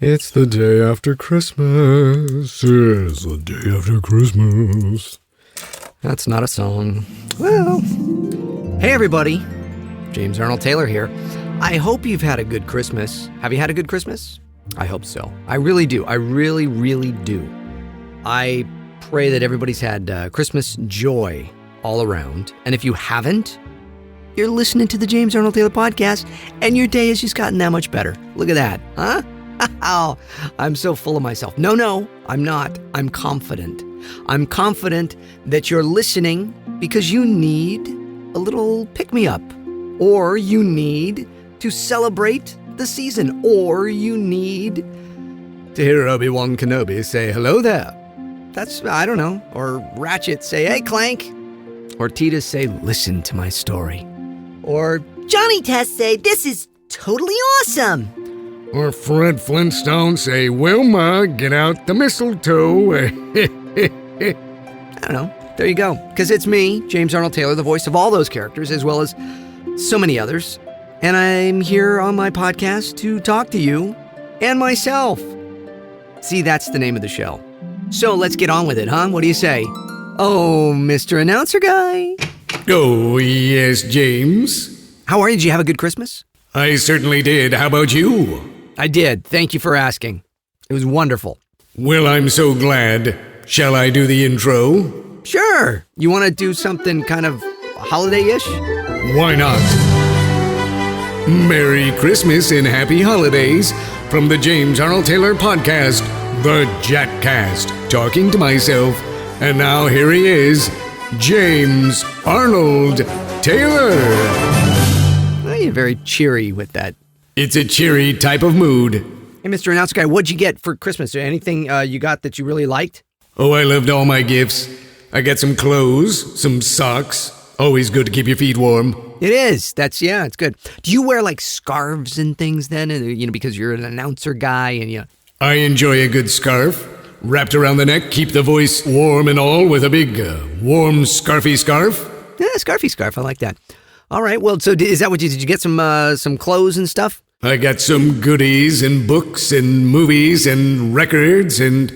It's the day after Christmas. It's the day after Christmas. That's not a song. Well, hey everybody. James Arnold Taylor here. I hope you've had a good Christmas. Have you had a good Christmas? I hope so. I really do. I really, really do. I pray that everybody's had Christmas joy all around. And if you haven't, you're listening to the James Arnold Taylor podcast and your day has just gotten that much better. Look at that, huh? Oh, I'm so full of myself. No, I'm not. I'm confident. I'm confident that you're listening because you need a little pick-me-up, or you need to celebrate the season, or you need to hear Obi-Wan Kenobi say, hello there. That's, I don't know. Or Ratchet say, hey, Clank. Or Titus say, listen to my story. Or Johnny Test say, this is totally awesome. Or Fred Flintstone say, Wilma, get out the mistletoe. I don't know. There you go. Because it's me, James Arnold Taylor, the voice of all those characters, as well as so many others. And I'm here on my podcast to talk to you and myself. See, that's the name of the show. So let's get on with it, huh? What do you say? Oh, Mr. Announcer Guy. Oh, yes, James. How are you? Did you have a good Christmas? I certainly did. How about you? I did. Thank you for asking. It was wonderful. Well, I'm so glad. Shall I do the intro? Sure. You want to do something kind of holiday-ish? Why not? Merry Christmas and Happy Holidays from the James Arnold Taylor podcast, the JATcast, talking to myself. And now here he is, James Arnold Taylor. Oh, you're very cheery with that. It's a cheery type of mood. Hey, Mr. Announcer Guy, what'd you get for Christmas? Anything you got that you really liked? Oh, I loved all my gifts. I got some clothes, some socks. Always good to keep your feet warm. It is. It's good. Do you wear like scarves and things then? Because you're an announcer guy and I enjoy a good scarf. Wrapped around the neck, keep the voice warm and all with a big, warm, scarfy scarf. Yeah, scarfy scarf. I like that. All right. Well, so is that what did you get some clothes and stuff? I got some goodies and books and movies and records and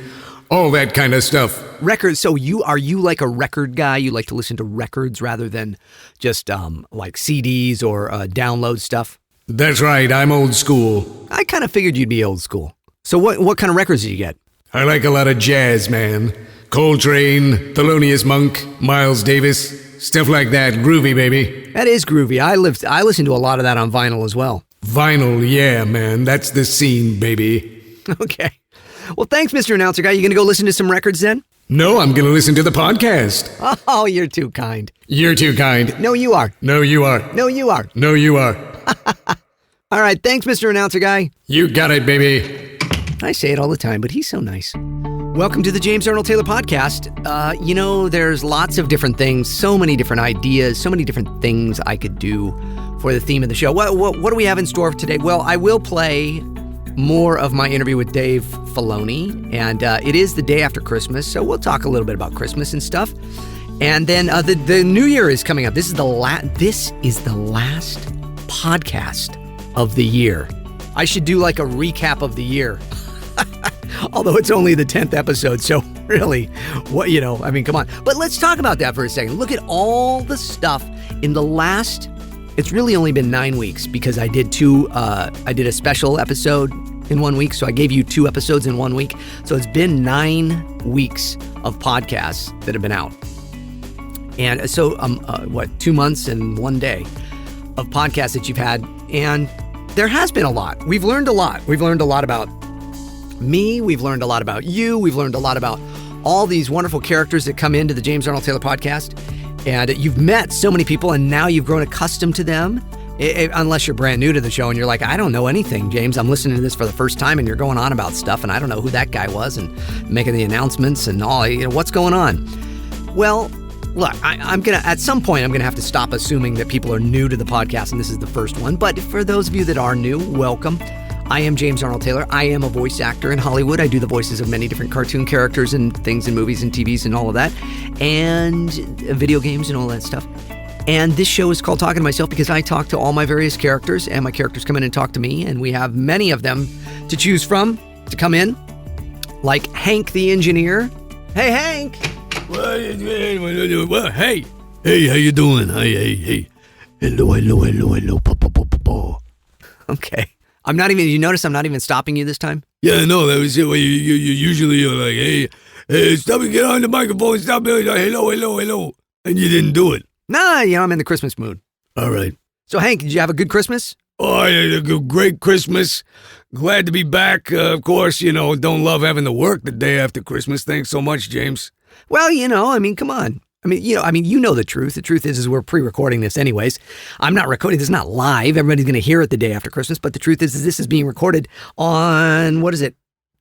all that kind of stuff. Records. So are you like a record guy? You like to listen to records rather than just like CDs or download stuff? That's right. I'm old school. I kind of figured you'd be old school. So what kind of records did you get? I like a lot of jazz, man. Coltrane, Thelonious Monk, Miles Davis, stuff like that. Groovy, baby. That is groovy. I listen to a lot of that on vinyl as well. Vinyl, yeah, man. That's the scene, baby. Okay. Well, thanks, Mr. Announcer Guy. You going to go listen to some records then? No, I'm going to listen to the podcast. Oh, you're too kind. You're too kind. No, you are. No, you are. No, you are. No, you are. All right. Thanks, Mr. Announcer Guy. You got it, baby. I say it all the time, but he's so nice. Welcome to the James Arnold Taylor podcast. There's lots of different things, so many different ideas, so many different things I could do for the theme of the show. What do we have in store for today? Well, I will play more of my interview with Dave Filoni, and it is the day after Christmas, so we'll talk a little bit about Christmas and stuff. And then the New Year is coming up. This is the last podcast of the year. I should do like a recap of the year. Although it's only the 10th episode, so really, come on. But let's talk about that for a second. Look at all the stuff in the last, it's really only been 9 weeks because I did a special episode in 1 week, so I gave you 2 episodes in 1 week. So it's been 9 weeks of podcasts that have been out. And so, 2 months and 1 day of podcasts that you've had, and there has been a lot. We've learned a lot. We've learned a lot about me. We've learned a lot about you. We've learned a lot about all these wonderful characters that come into the James Arnold Taylor podcast. And you've met so many people, and now you've grown accustomed to them. Unless you're brand new to the show and you're like, I don't know anything, James. I'm listening to this for the first time, and you're going on about stuff, and I don't know who that guy was, and making the announcements and all. What's going on? Well, look, at some point, I'm gonna have to stop assuming that people are new to the podcast, and this is the first one. But for those of you that are new, welcome. I am James Arnold Taylor. I am a voice actor in Hollywood. I do the voices of many different cartoon characters and things in movies and TVs and all of that, and video games and all that stuff. And this show is called Talking to Myself because I talk to all my various characters, and my characters come in and talk to me, and we have many of them to choose from. to come in, like Hank the engineer. Hey, Hank. Well, hey, how you doing? Hey. Hello. Okay. I'm not even, you notice I'm not even stopping you this time? Yeah, I know. That was it. Well, you usually are like, hey, stop and get on the microphone. Stop and like, hello. And you didn't do it. Nah, I'm in the Christmas mood. All right. So, Hank, did you have a good Christmas? Oh, I had a great Christmas. Glad to be back. Of course, don't love having to work the day after Christmas. Thanks so much, James. Well, come on. You know the truth. The truth is we're pre-recording this anyways. I'm not recording. This is not live. Everybody's going to hear it the day after Christmas. But the truth is this is being recorded on, what is it?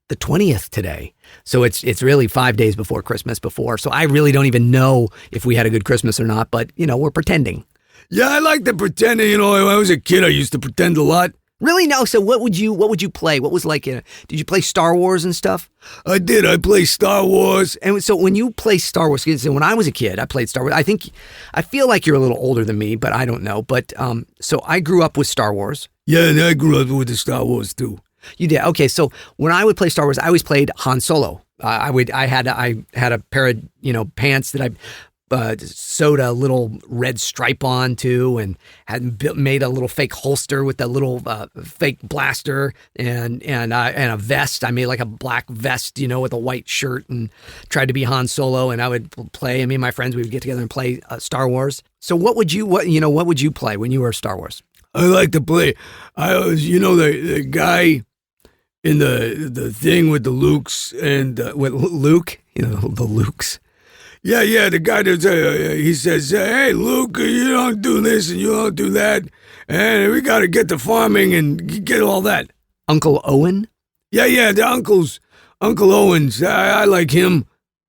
The 20th today. So it's really 5 days before Christmas before. So I really don't even know if we had a good Christmas or not. But, we're pretending. Yeah, I like to pretend. When I was a kid, I used to pretend a lot. Really? No. So what would you play? What was like, did you play Star Wars and stuff? I did. I played Star Wars. And so when you play Star Wars, so when I was a kid, I played Star Wars. I feel like you're a little older than me, but I don't know. But so I grew up with Star Wars. Yeah, and I grew up with the Star Wars too. You did? Okay. So when I would play Star Wars, I always played Han Solo. I had a pair of pants that I sewed a little red stripe on to, and had made a little fake holster with a little fake blaster and a vest. I made like a black vest, with a white shirt, and tried to be Han Solo. And I would play. And me and my friends, we would get together and play Star Wars. So what would you play when you were Star Wars? I like to play. I was, the guy in the thing with the Lukes and with Luke, the Lukes. Yeah, the guy that he says, hey, Luke, you don't do this and you don't do that, and we got to get to farming and get all that. Uncle Owen? Yeah, the Uncle Owens. I like him.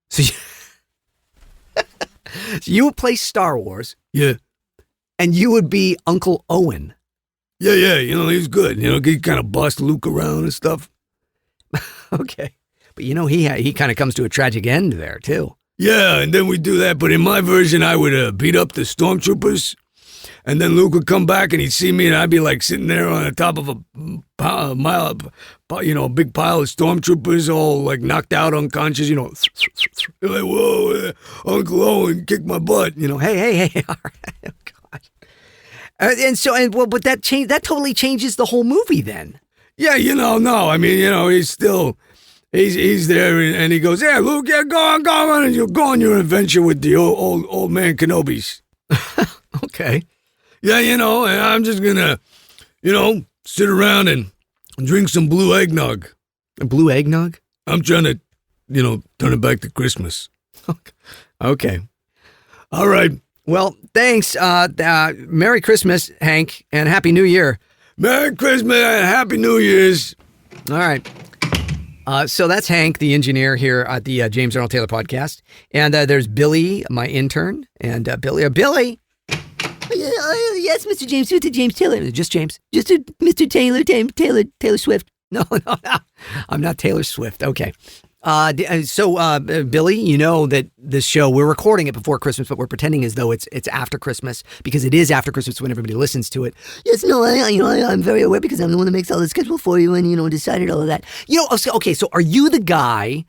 So you would play Star Wars? Yeah. And you would be Uncle Owen? Yeah, he's good. He kind of bust Luke around and stuff. Okay. But he kind of comes to a tragic end there, too. Yeah, and then we do that. But in my version, I would beat up the stormtroopers, and then Luke would come back and he'd see me, and I'd be like sitting there on the top of a big pile of stormtroopers, all like knocked out, unconscious. They're like, whoa, Uncle Owen kicked my butt. Hey, all right, oh, God. But that totally changes the whole movie then. Yeah, no, he's still. He's there, and he goes, yeah, Luke, yeah, go on, and you'll go on your adventure with the old man Kenobis. Okay. Yeah, and I'm just gonna, sit around and drink some blue eggnog. Blue eggnog? I'm trying to, turn it back to Christmas. Okay. All right. Well, thanks. Merry Christmas, Hank, and Happy New Year. Merry Christmas and Happy New Year's. All right. So that's Hank, the engineer here at the James Arnold Taylor podcast. And there's Billy, my intern. And Billy. Yes, Mr. James, Mr. James Taylor. Just James. Just Mr. Taylor Swift. No. I'm not Taylor Swift. Okay. So Billy, you know that this show, we're recording it before Christmas, but we're pretending as though it's after Christmas, because it is after Christmas when everybody listens to it. Yes, no, I'm very aware, because I'm the one that makes all the schedule for you and, decided all of that. Okay, so are you the guy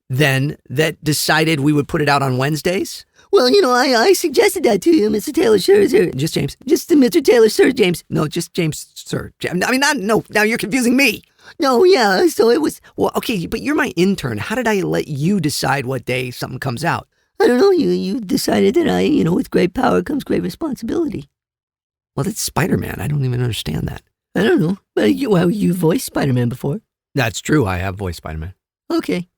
then that decided we would put it out on Wednesdays? Well, I suggested that to you, Mr. Taylor, sir. Just James. Just Mr. Taylor, sir, James. No, just James, sir. Now you're confusing me. No, yeah, so it was... Well, okay, but you're my intern. How did I let you decide what day something comes out? I don't know. You decided that with great power comes great responsibility. Well, that's Spider-Man. I don't even understand that. I don't know. But you voiced Spider-Man before. That's true. I have voiced Spider-Man. Okay.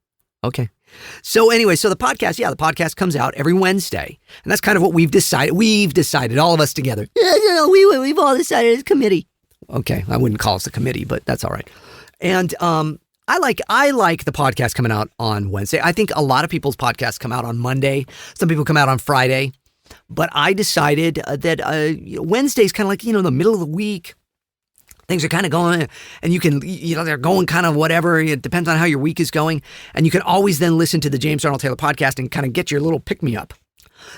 So anyway, the podcast comes out every Wednesday. And that's kind of what we've decided. We've decided, all of us together. Yeah, we've all decided as a committee. Okay, I wouldn't call us a committee, but that's all right. And I like the podcast coming out on Wednesday. I think a lot of people's podcasts come out on Monday. Some people come out on Friday. But I decided that Wednesday's kind of like, the middle of the week. Things are kind of going, and you can, they're going kind of whatever. It depends on how your week is going. And you can always then listen to the James Arnold Taylor podcast and kind of get your little pick-me-up.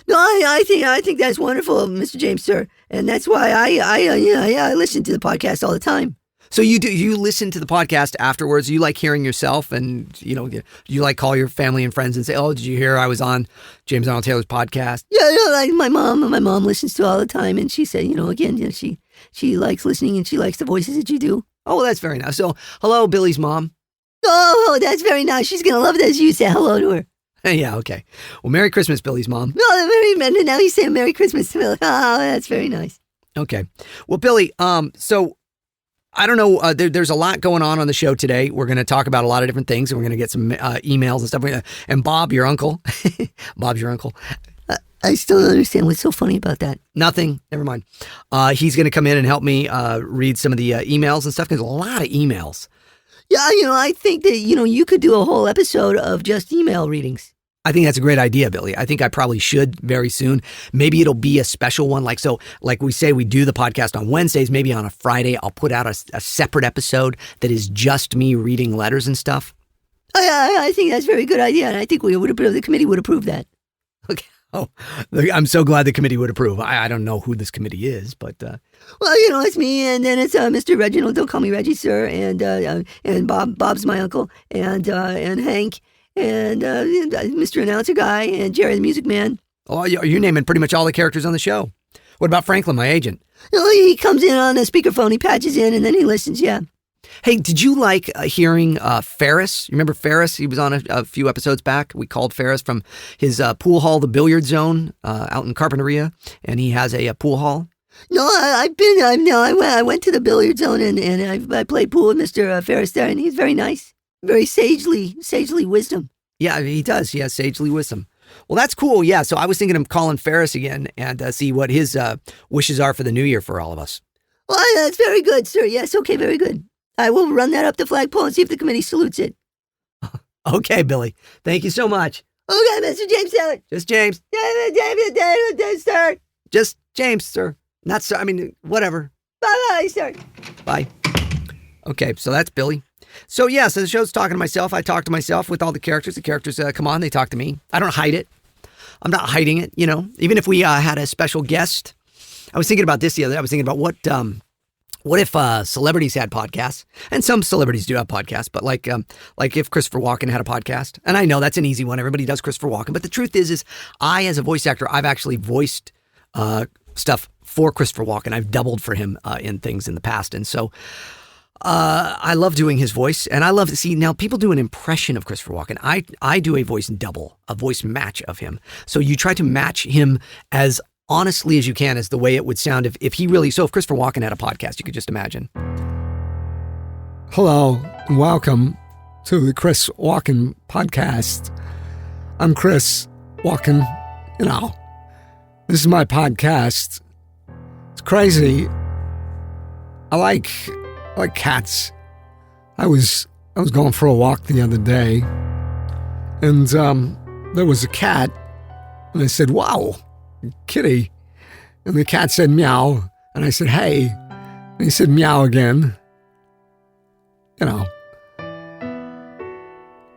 No, I think that's wonderful, Mr. James, sir. And that's why I listen to the podcast all the time. So you listen to the podcast afterwards? You like hearing yourself, and you like call your family and friends and say, "Oh, did you hear I was on James Arnold Taylor's podcast?" Yeah, like my mom listens to it all the time, and she said, again, she likes listening and she likes the voices that you do. Oh, well, that's very nice. So, hello, Billy's mom. Oh, that's very nice. She's gonna love it as you say hello to her. Yeah, okay. Well, Merry Christmas, Billy's mom. Now he's saying Merry Christmas to Billy. Oh, that's very nice. Okay. Well, Billy, so I don't know. There's a lot going on the show today. We're going to talk about a lot of different things, and we're going to get some emails and stuff. And Bob, your uncle, Bob's your uncle. I still don't understand what's so funny about that. Nothing. Never mind. He's going to come in and help me read some of the emails and stuff. There's a lot of emails. Yeah, I think that, you could do a whole episode of just email readings. I think that's a great idea, Billy. I think I probably should very soon. Maybe it'll be a special one. Like we say, we do the podcast on Wednesdays. Maybe on a Friday, I'll put out a separate episode that is just me reading letters and stuff. I think that's a very good idea. And I think the committee would approve that. Okay. Oh, I'm so glad the committee would approve. I don't know who this committee is, but... Well, it's me, and then it's Mr. Reginald. Don't call me Reggie, sir. And Bob's my uncle, and Hank, and Mr. Announcer Guy, and Jerry the Music Man. Oh, you're naming pretty much all the characters on the show. What about Franklin, my agent? He comes in on a speakerphone, he patches in, and then he listens, yeah. Hey, did you like hearing Ferris? You remember Ferris? He was on a few episodes back. We called Ferris from his pool hall, the Billiard Zone, out in Carpinteria, and he has a pool hall. No, I went to the Billiard Zone, and I played pool with Mr. Ferris there, and he's very nice. Very sagely wisdom. Yeah, he does. He has sagely wisdom. Well, that's cool. Yeah, so I was thinking of calling Ferris again and see what his wishes are for the new year for all of us. Well, that's very good, sir. Yes, okay, very good. I will run that up the flagpole and see if the committee salutes it. Okay, Billy. Thank you so much. Okay, Mr. James Taylor. Just James. David, sir. Just James, sir. Not sir. I mean, whatever. Bye-bye, sir. Bye. Okay, so that's Billy. So, yeah, so the show's talking to myself. I talk to myself with all the characters. The characters come on. They talk to me. I don't hide it. I'm not hiding it, Even if we had a special guest. I was thinking about this the other day. I was thinking about what if celebrities had podcasts? And some celebrities do have podcasts, but like if Christopher Walken had a podcast. And I know that's an easy one. Everybody does Christopher Walken. But the truth is I, as a voice actor, I've actually voiced stuff for Christopher Walken. I've doubled for him in things in the past. And so I love doing his voice. And I love to see now people do an impression of Christopher Walken. I do a voice double, a voice match of him. So you try to match him as honestly as you can as the way it would sound if he really... So if Christopher Walken had a podcast, you could just imagine. Hello, and welcome to the Chris Walken podcast. I'm Chris Walken, This is my podcast. It's crazy. I like cats. I was going for a walk the other day, and there was a cat, and I said, "Wow, kitty," and the cat said meow, and I said, "Hey," and he said meow again.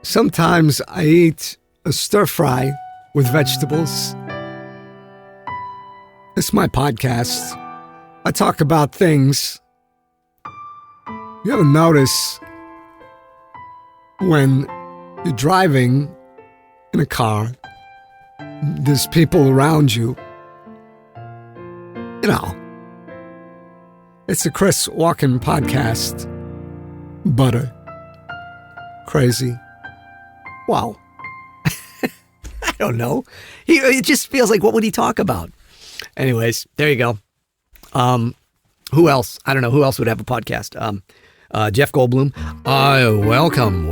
Sometimes I eat a stir fry with vegetables. It's my podcast. I talk about things. You ever notice when you're driving in a car, there's people around you? It's the Chris Walken podcast. Butter. Crazy. Wow. I don't know. It just feels like, what would he talk about? Anyways, there you go. Who else? I don't know. Who else would have a podcast? Jeff Goldblum. Welcome.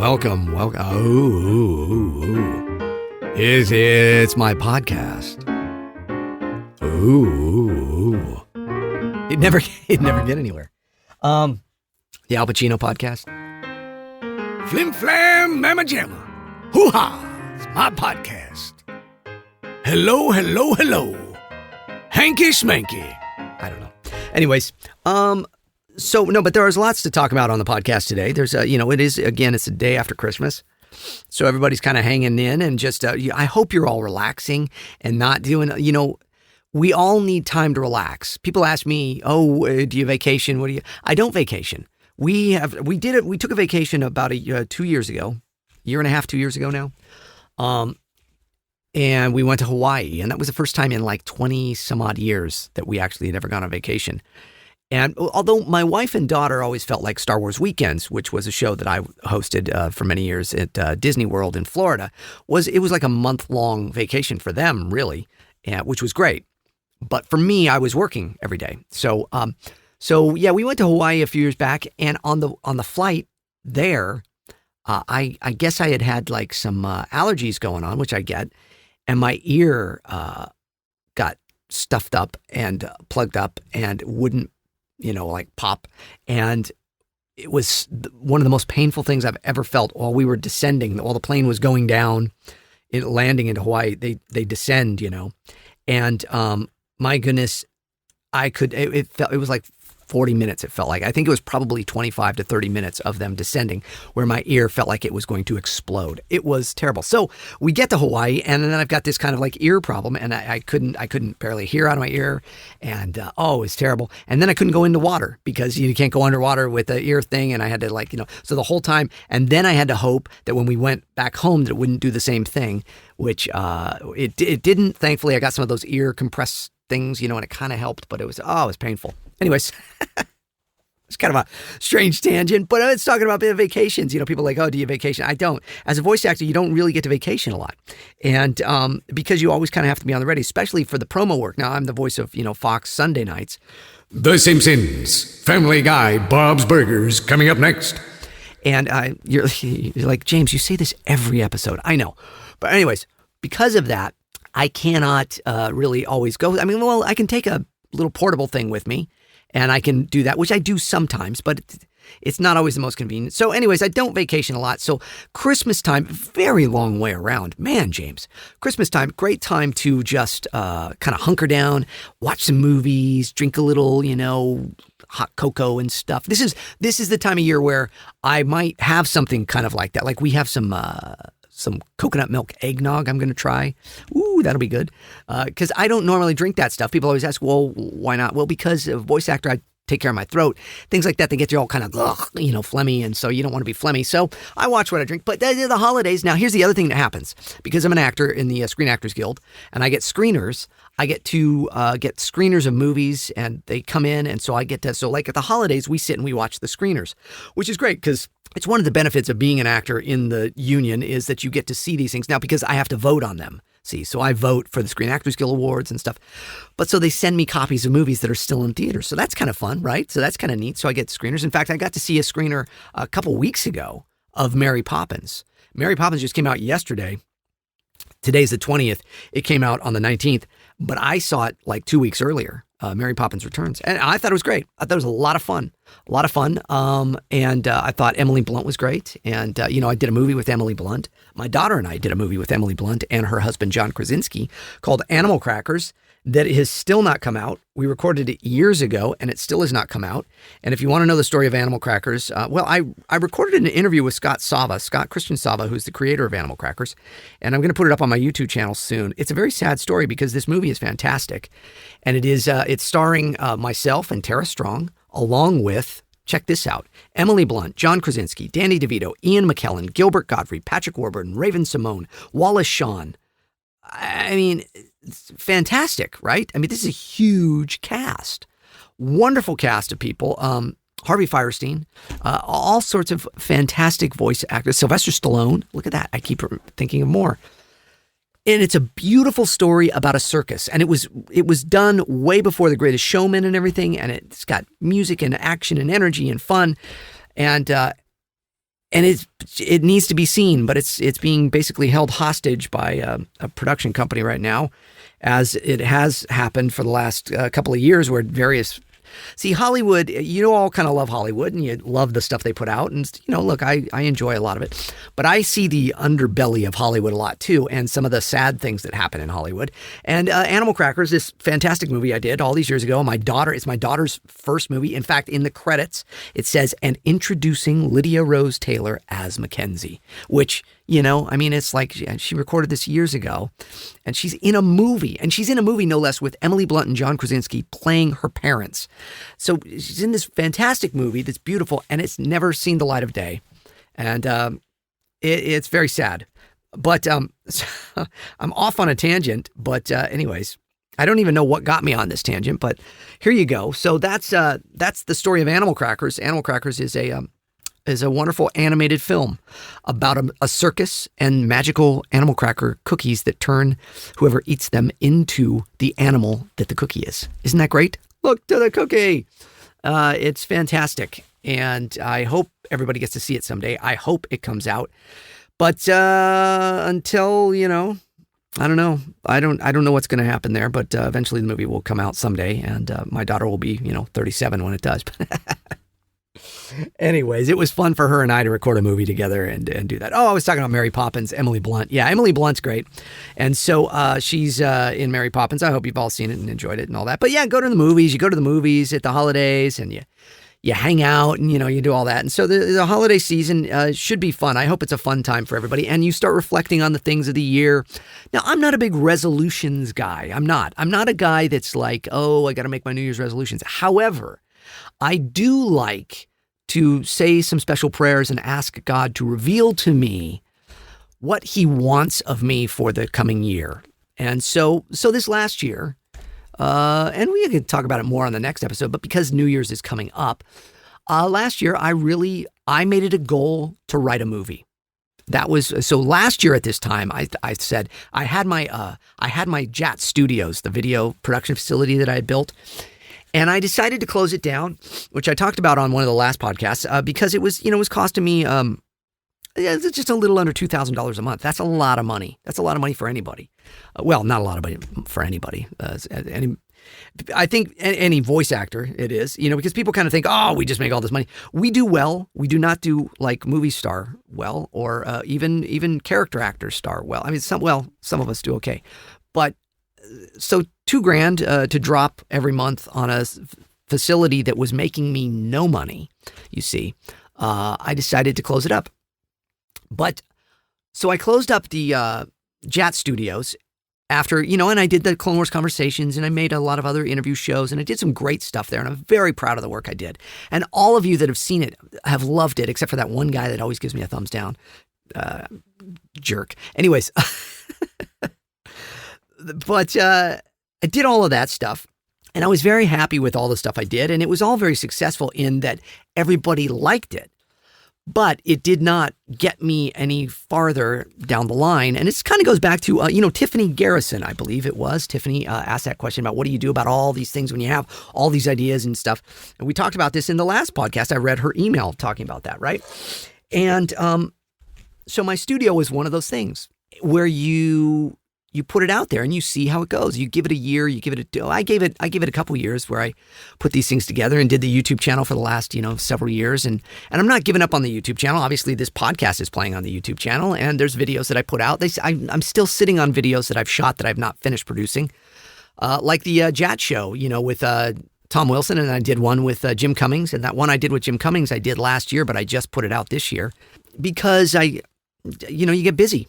It's my podcast. Ooh. It'd never get anywhere. The Al Pacino podcast. Flim flam mamma jamma. Hoo-ha. It's my podcast. Hello. Hanky smanky. I don't know. Anyways, so no, but there's lots to talk about on the podcast today. There's it's a day after Christmas. So everybody's kind of hanging in and just, I hope you're all relaxing and not doing, we all need time to relax. People ask me, do you vacation? I don't vacation. We did it. We took a vacation about 2 years ago, year and a half, 2 years ago now. And we went to Hawaii, and that was the first time in like 20 some odd years that we actually had ever gone on vacation. And although my wife and daughter always felt like Star Wars Weekends, which was a show that I hosted for many years at Disney World in Florida, it was like a month-long vacation for them, really, which was great. But for me, I was working every day. So yeah, we went to Hawaii a few years back, and on the flight there, I guess I had like some allergies going on, which I get, and my ear got stuffed up and plugged up and wouldn't, like pop. And it was one of the most painful things I've ever felt while we were descending. While the plane was going down, landing into Hawaii, they descend, and my goodness, it was like 40 minutes, it felt like. I think it was probably 25 to 30 minutes of them descending where my ear felt like it was going to explode. It was terrible. So we get to Hawaii, and then I've got this kind of like ear problem, and I couldn't barely hear out of my ear, and it was terrible. And then I couldn't go into water because you can't go underwater with the ear thing, and I had to so the whole time, and then I had to hope that when we went back home that it wouldn't do the same thing, which it didn't. Thankfully, I got some of those ear compress things, and it kind of helped, but it was painful. Anyways, it's kind of a strange tangent, but it's talking about vacations. People are like, oh, do you vacation? I don't. As a voice actor, you don't really get to vacation a lot. And because you always kind of have to be on the ready, especially for the promo work. Now, I'm the voice of, Fox Sunday nights. The Simpsons, Family Guy, Bob's Burgers, coming up next. And you're like, James, you say this every episode. I know. But anyways, because of that, I cannot really always go. I mean, well, I can take a little portable thing with me, and I can do that, which I do sometimes, but it's not always the most convenient. So anyways, I don't vacation a lot. So Christmas time, very long way around. Man, James, Christmas time, great time to just kind of hunker down, watch some movies, drink a little, hot cocoa and stuff. This is the time of year where I might have something kind of like that. Like we have some coconut milk eggnog I'm going to try. Ooh, that'll be good. Because I don't normally drink that stuff. People always ask, well, why not? Well, because as a voice actor, I take care of my throat. Things like that, they get you all kind of, phlegmy, and so you don't want to be phlegmy. So I watch what I drink. But the holidays, now here's the other thing that happens. Because I'm an actor in the Screen Actors Guild, and I get screeners, I get to get screeners of movies, and they come in, and so I get to, so like at the holidays, we sit and we watch the screeners, which is great because it's one of the benefits of being an actor in the union is that you get to see these things now because I have to vote on them. See, so I vote for the Screen Actors Guild Awards and stuff. But so they send me copies of movies that are still in theaters. So that's kind of fun, right? So that's kind of neat. So I get screeners. In fact, I got to see a screener a couple weeks ago of Mary Poppins. Mary Poppins just came out yesterday. Today's the 20th. It came out on the 19th, but I saw it like 2 weeks earlier. Mary Poppins Returns. And I thought it was great. I thought it was a lot of fun. And I thought Emily Blunt was great. And, I did a movie with Emily Blunt. My daughter and I did a movie with Emily Blunt and her husband, John Krasinski, called Animal Crackers, that has still not come out. We recorded it years ago, and it still has not come out. And if you want to know the story of Animal Crackers, I recorded an interview with Scott Christian Sava, who's the creator of Animal Crackers, and I'm going to put it up on my YouTube channel soon. It's a very sad story because this movie is fantastic, and it's starring myself and Tara Strong, along with, check this out, Emily Blunt, John Krasinski, Danny DeVito, Ian McKellen, Gilbert Gottfried, Patrick Warburton, Raven Simone, Wallace Shawn. I mean, it's fantastic, right? I mean, this is a huge cast. Wonderful cast of people. Harvey Fierstein, all sorts of fantastic voice actors. Sylvester Stallone, look at that. I keep thinking of more. And it's a beautiful story about a circus. And it was done way before The Greatest Showman and everything. And it's got music and action and energy and fun. And it needs to be seen, but it's being basically held hostage by a production company right now, as it has happened for the last couple of years, where various See, Hollywood, you all kind of love Hollywood and you love the stuff they put out. And, you know, look, I enjoy a lot of it. But I see the underbelly of Hollywood a lot, too, and some of the sad things that happen in Hollywood. And Animal Crackers, this fantastic movie I did all these years ago. It's my daughter's first movie. In fact, in the credits, it says, and introducing Lydia Rose Taylor as Mackenzie, which, you know, I mean, it's like she recorded this years ago, and she's in a movie, no less, with Emily Blunt and John Krasinski playing her parents. So she's in this fantastic movie that's beautiful, and it's never seen the light of day. And it's very sad. But I'm off on a tangent. But anyways, I don't even know what got me on this tangent, but here you go. So that's the story of Animal Crackers. Animal Crackers is a wonderful animated film about a circus and magical animal cracker cookies that turn whoever eats them into the animal that the cookie is. Isn't that great? Look to the cookie. It's fantastic. And I hope everybody gets to see it someday. I hope it comes out. But until, I don't know. I don't know what's going to happen there, but eventually the movie will come out someday, and my daughter will be, 37 when it does. Anyways, it was fun for her and I to record a movie together and do that. Oh, I was talking about Mary Poppins, Emily Blunt. Yeah, Emily Blunt's great. And so she's in Mary Poppins. I hope you've all seen it and enjoyed it and all that. But yeah, go to the movies. You go to the movies at the holidays, and you hang out and, you do all that. And so the holiday season should be fun. I hope it's a fun time for everybody. And you start reflecting on the things of the year. Now, I'm not a big resolutions guy. I'm not a guy that's like, oh, I got to make my New Year's resolutions. However, I do like to say some special prayers and ask God to reveal to me what he wants of me for the coming year. And so this last year, and we can talk about it more on the next episode, but because New Year's is coming up, last year I made it a goal to write a movie. That was so last year at this time. I said I had my JAT Studios, the video production facility that I had built, and I decided to close it down, which I talked about on one of the last podcasts, because it was costing me it's just a little under $2,000 a month. That's a lot of money. That's a lot of money for anybody. Well, not a lot of money for anybody. I think any voice actor, it is, because people kind of think, oh, we just make all this money. We do well. We do not do like movie star well, or even character actors star well. I mean, some of us do okay. But so $2,000 to drop every month on a facility that was making me no money, you see, I decided to close it up. But so I closed up the JAT Studios after, and I did the Clone Wars Conversations, and I made a lot of other interview shows, and I did some great stuff there, and I'm very proud of the work I did. And all of you that have seen it have loved it, except for that one guy that always gives me a thumbs down. Jerk. Anyways, but I did all of that stuff, and I was very happy with all the stuff I did, and it was all very successful in that everybody liked it. But it did not get me any farther down the line. And it kind of goes back to, Tiffany Garrison, I believe it was. Tiffany asked that question about what do you do about all these things when you have all these ideas and stuff. And we talked about this in the last podcast. I read her email talking about that, right? And so my studio is one of those things where you put it out there and you see how it goes. You give it a year, I gave it a couple years where I put these things together and did the YouTube channel for the last, several years. And I'm not giving up on the YouTube channel. Obviously, this podcast is playing on the YouTube channel, and there's videos that I put out. I'm still sitting on videos that I've shot that I've not finished producing, like the JAT show, with Tom Wilson, and I did one with Jim Cummings. And that one I did with Jim Cummings I did last year, but I just put it out this year because you get busy.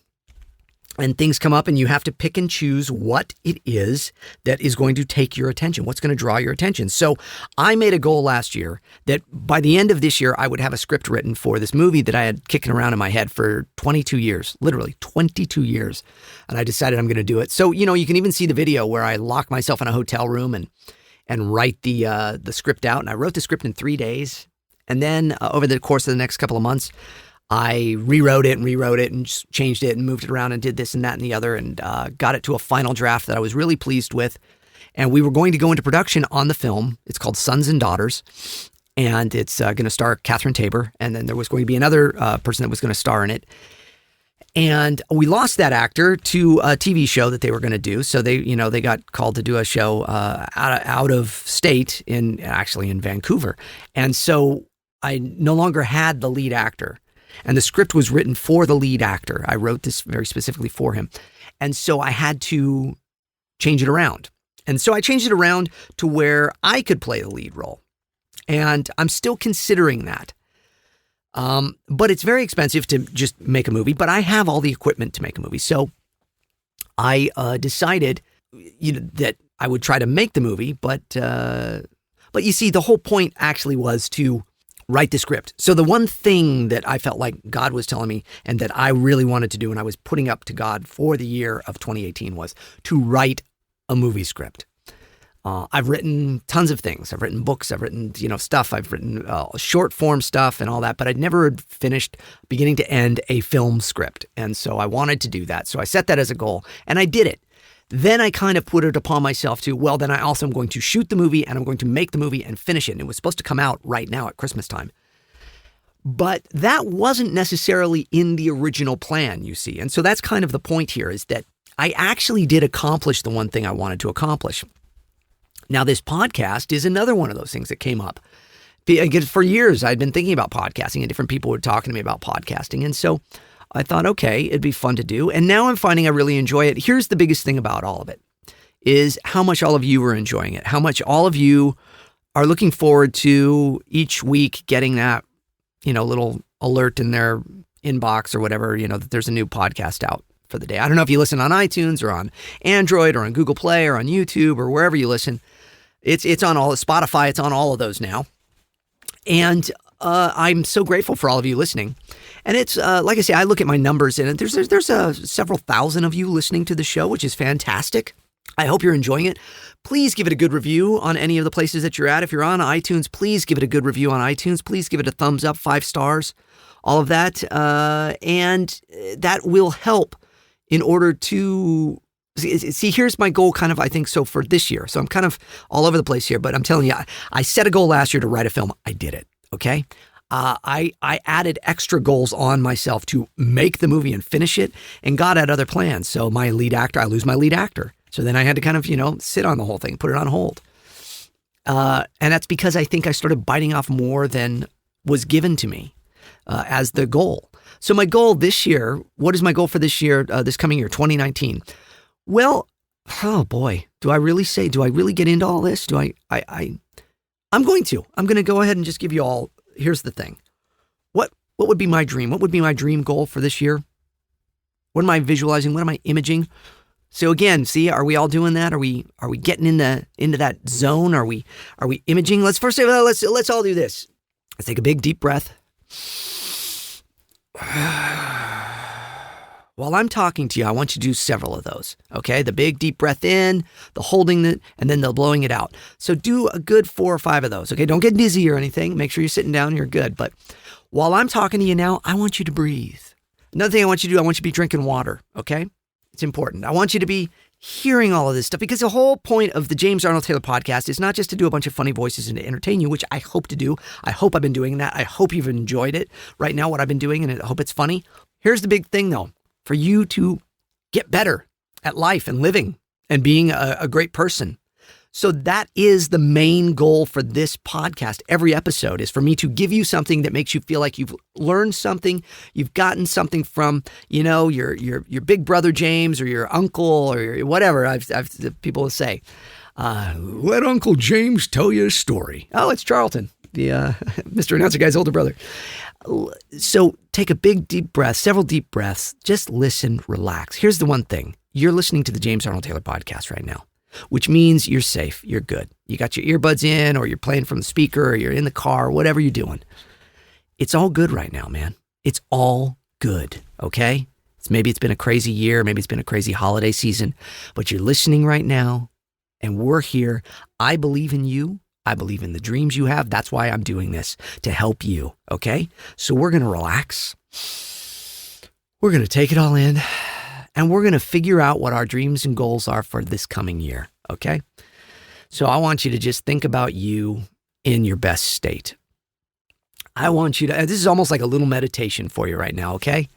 And things come up and you have to pick and choose what it is that is going to take your attention, what's going to draw your attention. So I made a goal last year that by the end of this year, I would have a script written for this movie that I had kicking around in my head for 22 years, literally 22 years. And I decided I'm going to do it. So, you can even see the video where I lock myself in a hotel room and write the script out. And I wrote the script in 3 days. And then over the course of the next couple of months, I rewrote it and just changed it and moved it around and did this and that and the other and got it to a final draft that I was really pleased with. And we were going to go into production on the film. It's called Sons and Daughters. And it's going to star Catherine Tabor. And then there was going to be another person that was going to star in it. And we lost that actor to a TV show that they were going to do. So they got called to do a show out of state in Vancouver. And so I no longer had the lead actor. And the script was written for the lead actor. I wrote this very specifically for him. And so I had to change it around. And so I changed it around to where I could play the lead role. And I'm still considering that. But it's very expensive to just make a movie. But I have all the equipment to make a movie. So I decided that I would try to make the movie, but But you see, the whole point actually was to write the script. So the one thing that I felt like God was telling me and that I really wanted to do and I was putting up to God for the year of 2018 was to write a movie script. I've written tons of things. I've written books. I've written, stuff. I've written short form stuff and all that, but I'd never finished beginning to end a film script. And so I wanted to do that. So I set that as a goal and I did it. Then I kind of put it upon myself to, well, then I also am going to shoot the movie and I'm going to make the movie and finish it. And it was supposed to come out right now at Christmas time. But that wasn't necessarily in the original plan, you see. And so that's kind of the point here, is that I actually did accomplish the one thing I wanted to accomplish. Now, this podcast is another one of those things that came up. For years, I'd been thinking about podcasting and different people were talking to me about podcasting. And so I thought, okay, it'd be fun to do. And now I'm finding I really enjoy it. Here's the biggest thing about all of it, is how much all of you are enjoying it, how much all of you are looking forward to each week getting that, little alert in their inbox or whatever, that there's a new podcast out for the day. I don't know if you listen on iTunes or on Android or on Google Play or on YouTube or wherever you listen. It's on all Spotify. It's on all of those now. And I'm so grateful for all of you listening. And it's like I say, I look at my numbers and there's several thousand of you listening to the show, which is fantastic. I hope you're enjoying it. Please give it a good review on any of the places that you're at. If you're on iTunes, please give it a good review on iTunes. Please give it a thumbs up, 5 stars, all of that. And that will help in order to see, here's my goal kind of, I think, so for this year. So I'm kind of all over the place here, but I'm telling you, I set a goal last year to write a film. I did it. Okay. I added extra goals on myself to make the movie and finish it, and God had other plans. So my lead actor, I lose my lead actor. So then I had to kind of, sit on the whole thing, put it on hold. And that's because I think I started biting off more than was given to me as the goal. So my goal this year, what is my goal for this year, this coming year, 2019? Well, oh boy, do I really get into all this? I'm going to go ahead and just give you all, here's the thing. What would be my dream? What would be my dream goal for this year? What am I visualizing? What am I imaging? So again, see, are we all doing that? Are we getting into that zone? Are we imaging? Let's first say, well, let's all do this. Let's take a big deep breath. While I'm talking to you, I want you to do several of those, okay? The big deep breath in, the holding it, and then the blowing it out. So do a good 4 or 5 of those, okay? Don't get dizzy or anything. Make sure you're sitting down and you're good. But while I'm talking to you now, I want you to breathe. Another thing I want you to do, I want you to be drinking water, okay? It's important. I want you to be hearing all of this stuff, because the whole point of the James Arnold Taylor podcast is not just to do a bunch of funny voices and to entertain you, which I hope to do. I hope I've been doing that. I hope you've enjoyed it right now, what I've been doing, and I hope it's funny. Here's the big thing, though. For you to get better at life and living and being a great person. So that is the main goal for this podcast. Every episode is for me to give you something that makes you feel like you've learned something, you've gotten something from, your big brother James or your uncle or your whatever. I've people will say, let Uncle James tell you a story. Oh, it's Charlton, the Mr. Announcer guy's older brother. So take a big deep breath, several deep breaths, just listen, relax. Here's the one thing. You're listening to the James Arnold Taylor podcast right now, which means you're safe. You're good. You got your earbuds in, or you're playing from the speaker, or you're in the car, whatever you're doing. It's all good right now, man. It's all good. Okay. Maybe it's been a crazy year. Maybe it's been a crazy holiday season, but you're listening right now and we're here. I believe in you. I believe in the dreams you have. That's why I'm doing this, to help you, okay? So we're going to relax. We're going to take it all in, and we're going to figure out what our dreams and goals are for this coming year, okay? So I want you to just think about you in your best state. I want you to, this is almost like a little meditation for you right now, okay?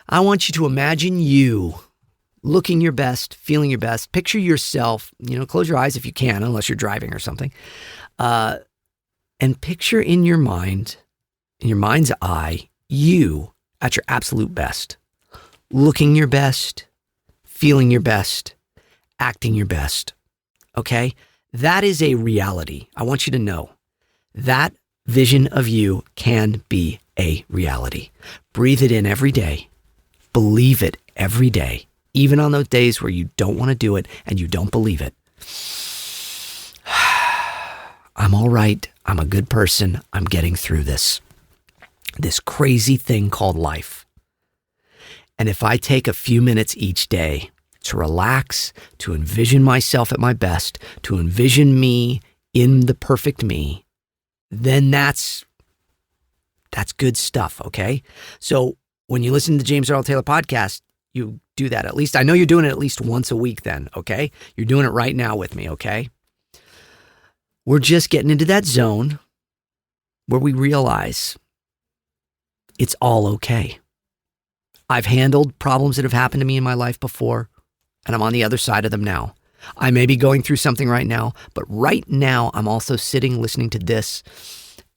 I want you to imagine you looking your best, feeling your best. Picture yourself, close your eyes if you can, unless you're driving or something. And picture in your mind, in your mind's eye, you at your absolute best. Looking your best, feeling your best, acting your best. Okay? That is a reality. I want you to know that vision of you can be a reality. Breathe it in every day. Believe it every day. Even on those days where you don't want to do it and you don't believe it. I'm all right. I'm a good person. I'm getting through this crazy thing called life. And if I take a few minutes each day to relax, to envision myself at my best, to envision me in the perfect me, then that's good stuff, okay? So when you listen to the James Earl Taylor podcast, you do that at least. I know you're doing it at least once a week then, okay? You're doing it right now with me, okay? We're just getting into that zone where we realize it's all okay. I've handled problems that have happened to me in my life before, and I'm on the other side of them now. I may be going through something right now, but right now I'm also sitting listening to this,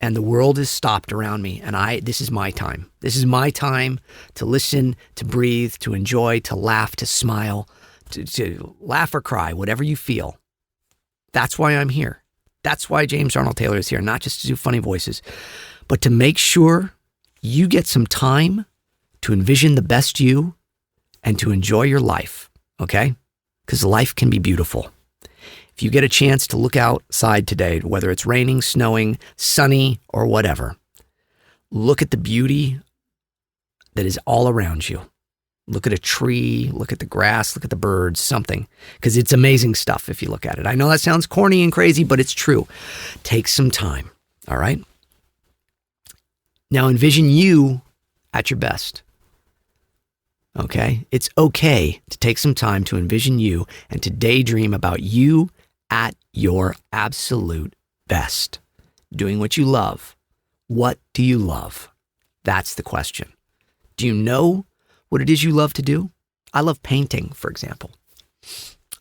and the world is stopped around me, and this is my time. This is my time to listen, to breathe, to enjoy, to laugh, to smile, to laugh or cry, whatever you feel. That's why I'm here. That's why James Arnold Taylor is here, not just to do funny voices, but to make sure you get some time to envision the best you and to enjoy your life, okay? Because life can be beautiful. If you get a chance to look outside today, whether it's raining, snowing, sunny, or whatever, look at the beauty that is all around you. Look at a tree, look at the grass, look at the birds, something, because it's amazing stuff if you look at it. I know that sounds corny and crazy, but it's true. Take some time, all right? Now envision you at your best, okay? It's okay to take some time to envision you and to daydream about you at your absolute best, doing what you love. What do you love? That's the question. Do you know what it is you love to do? I love painting, for example.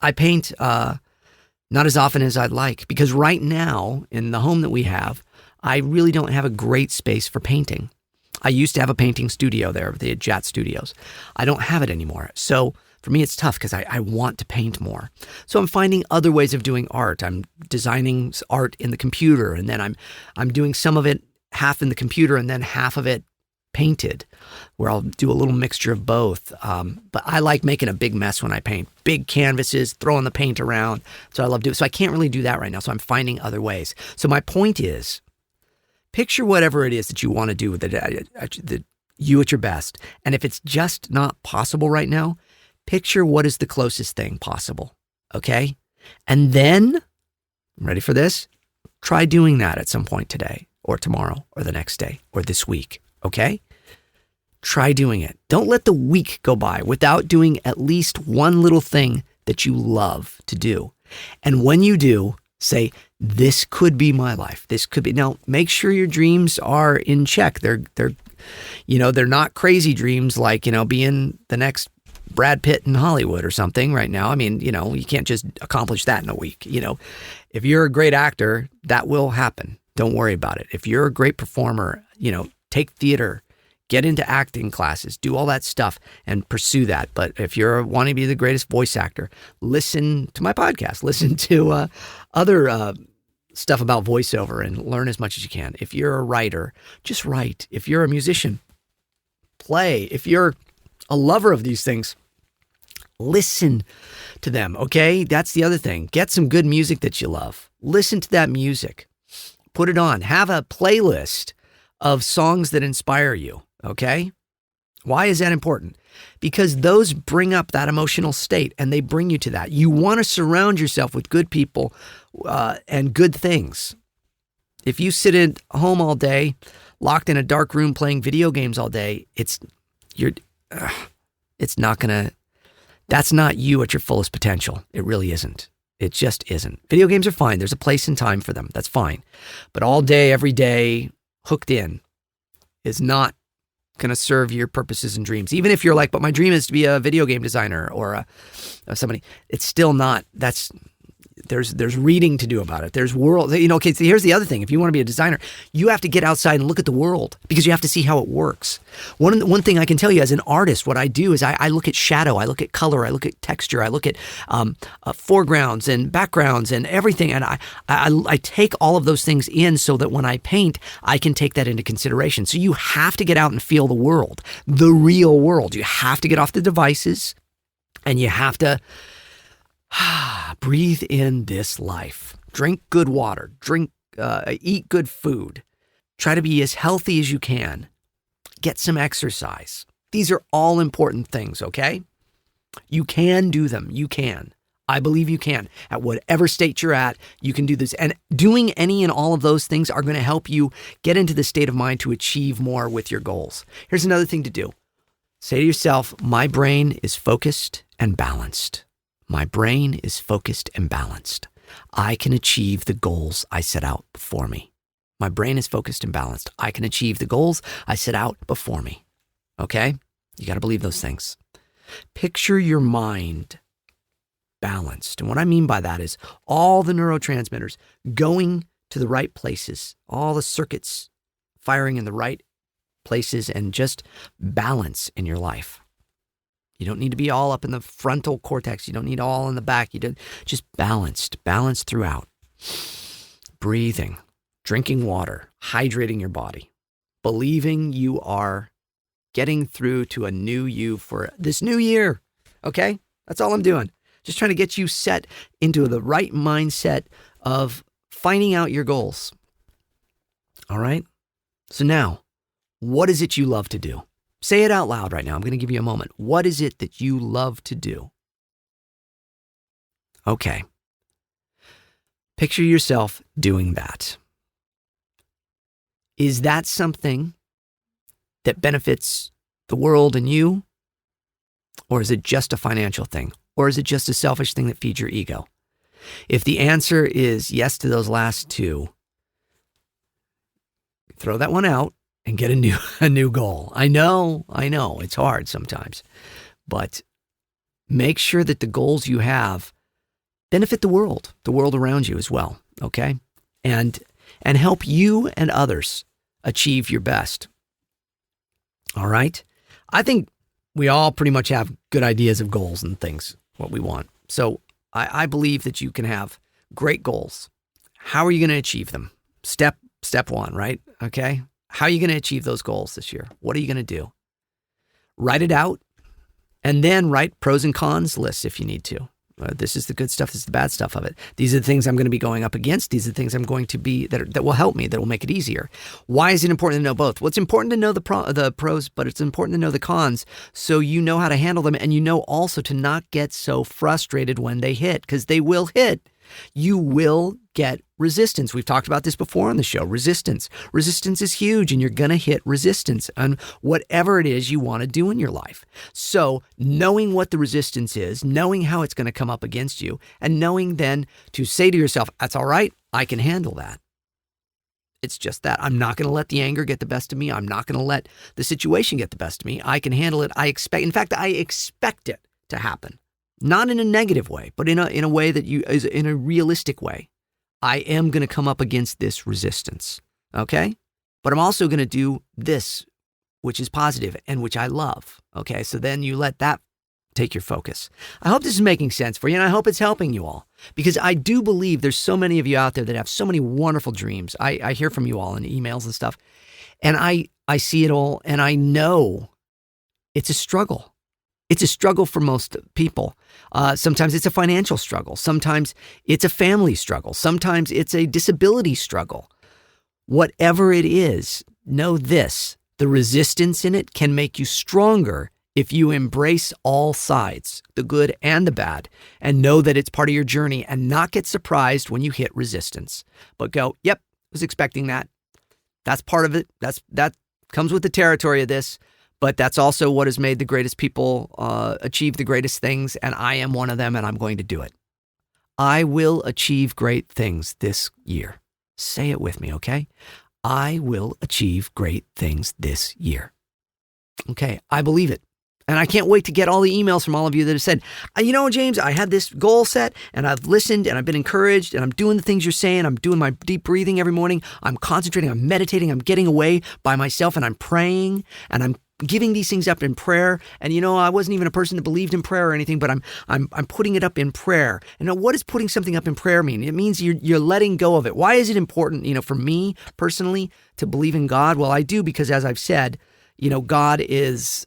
I paint not as often as I'd like because right now in the home that we have, I really don't have a great space for painting. I used to have a painting studio there, the JAT Studios. I don't have it anymore. So for me, it's tough because I want to paint more. So I'm finding other ways of doing art. I'm designing art in the computer, and then I'm doing some of it half in the computer and then half of it painted, where I'll do a little mixture of both. But I like making a big mess when I paint. Big canvases, throwing the paint around. So I love doing it. So I can't really do that right now. So I'm finding other ways. So my point is, picture whatever it is that you want to do with you at your best. And if it's just not possible right now, picture what is the closest thing possible, okay? And then, ready for this? Try doing that at some point today or tomorrow or the next day or this week, okay? Try doing it. Don't let the week go by without doing at least one little thing that you love to do. And when you do, say, this could be my life. This could be. Now, make sure your dreams are in check. They're not crazy dreams like, being the next Brad Pitt in Hollywood or something right now. I mean, you can't just accomplish that in a week. If you're a great actor, that will happen. Don't worry about it. If you're a great performer, take theater, get into acting classes, do all that stuff and pursue that. But if you're wanting to be the greatest voice actor, listen to my podcast, listen to other stuff about voiceover and learn as much as you can. If you're a writer, just write. If you're a musician, play. If you're a lover of these things, listen to them, okay? That's the other thing. Get some good music that you love. Listen to that music. Put it on. Have a playlist of songs that inspire you, okay? Why is that important? Because those bring up that emotional state and they bring you to that. You want to surround yourself with good people and good things. If you sit at home all day, locked in a dark room playing video games all day, that's not you at your fullest potential. It really isn't. It just isn't. Video games are fine. There's a place and time for them. That's fine. But all day, every day, hooked in is not going to serve your purposes and dreams. Even if you're like, but my dream is to be a video game designer or somebody, it's still not. There's reading to do about it. There's world, okay, so here's the other thing. If you want to be a designer, you have to get outside and look at the world because you have to see how it works. One thing I can tell you as an artist, what I do is I look at shadow, I look at color, I look at texture, I look at foregrounds and backgrounds and everything. And I take all of those things in so that when I paint, I can take that into consideration. So you have to get out and feel the world, the real world. You have to get off the devices and you have to breathe in this life. Drink good water. Drink eat good food. Try to be as healthy as you can. Get some exercise. These are all important things, okay? You can do them. You can. I believe you can. At whatever state you're at, you can do this. And doing any and all of those things are going to help you get into the state of mind to achieve more with your goals. Here's another thing to do. Say to yourself, my brain is focused and balanced. My brain is focused and balanced. I can achieve the goals I set out before me. My brain is focused and balanced. I can achieve the goals I set out before me. Okay? You got to believe those things. Picture your mind balanced. And what I mean by that is all the neurotransmitters going to the right places, all the circuits firing in the right places, and just balance in your life. You don't need to be all up in the frontal cortex. You don't need all in the back. Just balanced throughout. Breathing, drinking water, hydrating your body, believing you are getting through to a new you for this new year. Okay? That's all I'm doing. Just trying to get you set into the right mindset of finding out your goals. All right? So now, what is it you love to do? Say it out loud right now. I'm going to give you a moment. What is it that you love to do? Okay. Picture yourself doing that. Is that something that benefits the world and you? Or is it just a financial thing? Or is it just a selfish thing that feeds your ego? If the answer is yes to those last two, throw that one out and get a new goal. I know, it's hard sometimes, but make sure that the goals you have benefit the world around you as well, okay? And help you and others achieve your best. All right? I think we all pretty much have good ideas of goals and things, what we want. So I believe that you can have great goals. How are you going to achieve them? Step one, right? Okay? How are you going to achieve those goals this year? What are you going to do? Write it out, and then write pros and cons lists if you need to. This is the good stuff. This is the bad stuff of it. These are the things I'm going to be going up against. These are the things I'm going to be that will help me, that will make it easier. Why is it important to know both? Well, it's important to know the pros, but it's important to know the cons so you know how to handle them, and you know also to not get so frustrated when they hit, because they will hit. You will get resistance. We've talked about this before on the show. Resistance. Resistance is huge, and you're going to hit resistance on whatever it is you want to do in your life. So knowing what the resistance is, knowing how it's going to come up against you, and knowing then to say to yourself, that's all right, I can handle that. It's just that. I'm not going to let the anger get the best of me. I'm not going to let the situation get the best of me. I can handle it. I expect it to happen. Not in a negative way, but in a way that is in a realistic way. I am going to come up against this resistance, okay? But I'm also going to do this, which is positive and which I love, okay? So then you let that take your focus. I hope this is making sense for you, and I hope it's helping you all, because I do believe there's so many of you out there that have so many wonderful dreams. I hear from you all in emails and stuff, and I see it all, and I know it's a struggle. It's a struggle for most people. Sometimes it's a financial struggle. Sometimes it's a family struggle. Sometimes it's a disability struggle. Whatever it is, know this: the resistance in it can make you stronger if you embrace all sides, the good and the bad, and know that it's part of your journey, and not get surprised when you hit resistance. But go, yep, was expecting that. That's part of it. That comes with the territory of this. But that's also what has made the greatest people achieve the greatest things, and I am one of them, and I'm going to do it. I will achieve great things this year. Say it with me, okay? I will achieve great things this year. Okay, I believe it. And I can't wait to get all the emails from all of you that have said, you know, James, I had this goal set, and I've listened, and I've been encouraged, and I'm doing the things you're saying. I'm doing my deep breathing every morning. I'm concentrating, I'm meditating, I'm getting away by myself, and I'm praying, and I'm giving these things up in prayer. And you know, I wasn't even a person that believed in prayer or anything, but I'm putting it up in prayer. And now, what does putting something up in prayer mean? It means you're letting go of it. Why is it important, for me personally, to believe in God? Well, I do, because as I've said, God has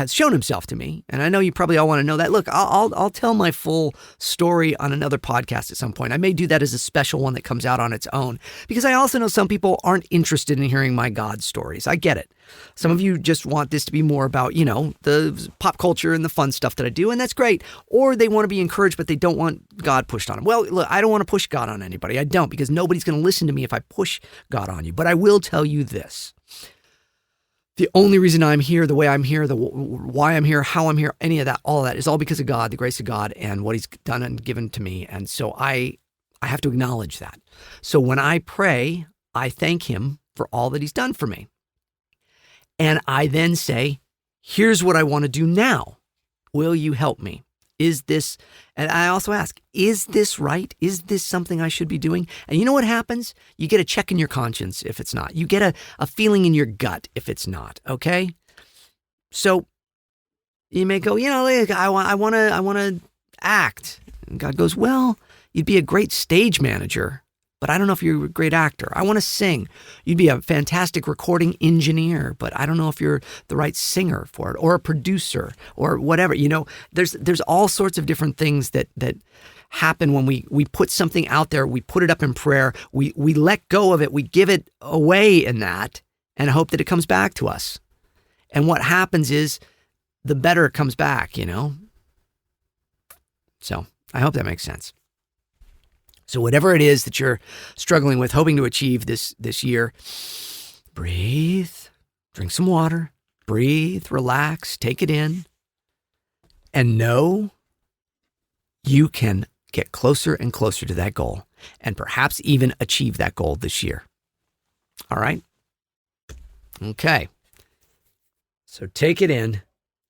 shown himself to me. And I know you probably all want to know that. Look, I'll tell my full story on another podcast at some point. I may do that as a special one that comes out on its own, because I also know some people aren't interested in hearing my God stories. I get it. Some of you just want this to be more about, the pop culture and the fun stuff that I do, and that's great. Or they want to be encouraged, but they don't want God pushed on them. Well, look, I don't want to push God on anybody. I don't, because nobody's going to listen to me if I push God on you. But I will tell you this. The only reason I'm here, the way I'm here, why I'm here, how I'm here, any of that, all of that is all because of God, the grace of God, and what he's done and given to me. And so I have to acknowledge that. So when I pray, I thank him for all that he's done for me. And I then say, here's what I want to do now. Will you help me? Is this, and I also ask, is this right? Is this something I should be doing? And you know what happens? You get a check in your conscience if it's not. You get a feeling in your gut if it's not, okay? So you may go, I want to act. And God goes, well, you'd be a great stage manager, but I don't know if you're a great actor. I want to sing. You'd be a fantastic recording engineer, but I don't know if you're the right singer for it, or a producer, or whatever. There's all sorts of different things that happen when we put something out there, we put it up in prayer, we let go of it, we give it away in that, and hope that it comes back to us. And what happens is, the better it comes back, So I hope that makes sense. So whatever it is that you're struggling with, hoping to achieve this year, breathe, drink some water, breathe, relax, take it in, and know you can get closer and closer to that goal, and perhaps even achieve that goal this year. All right? Okay. So take it in,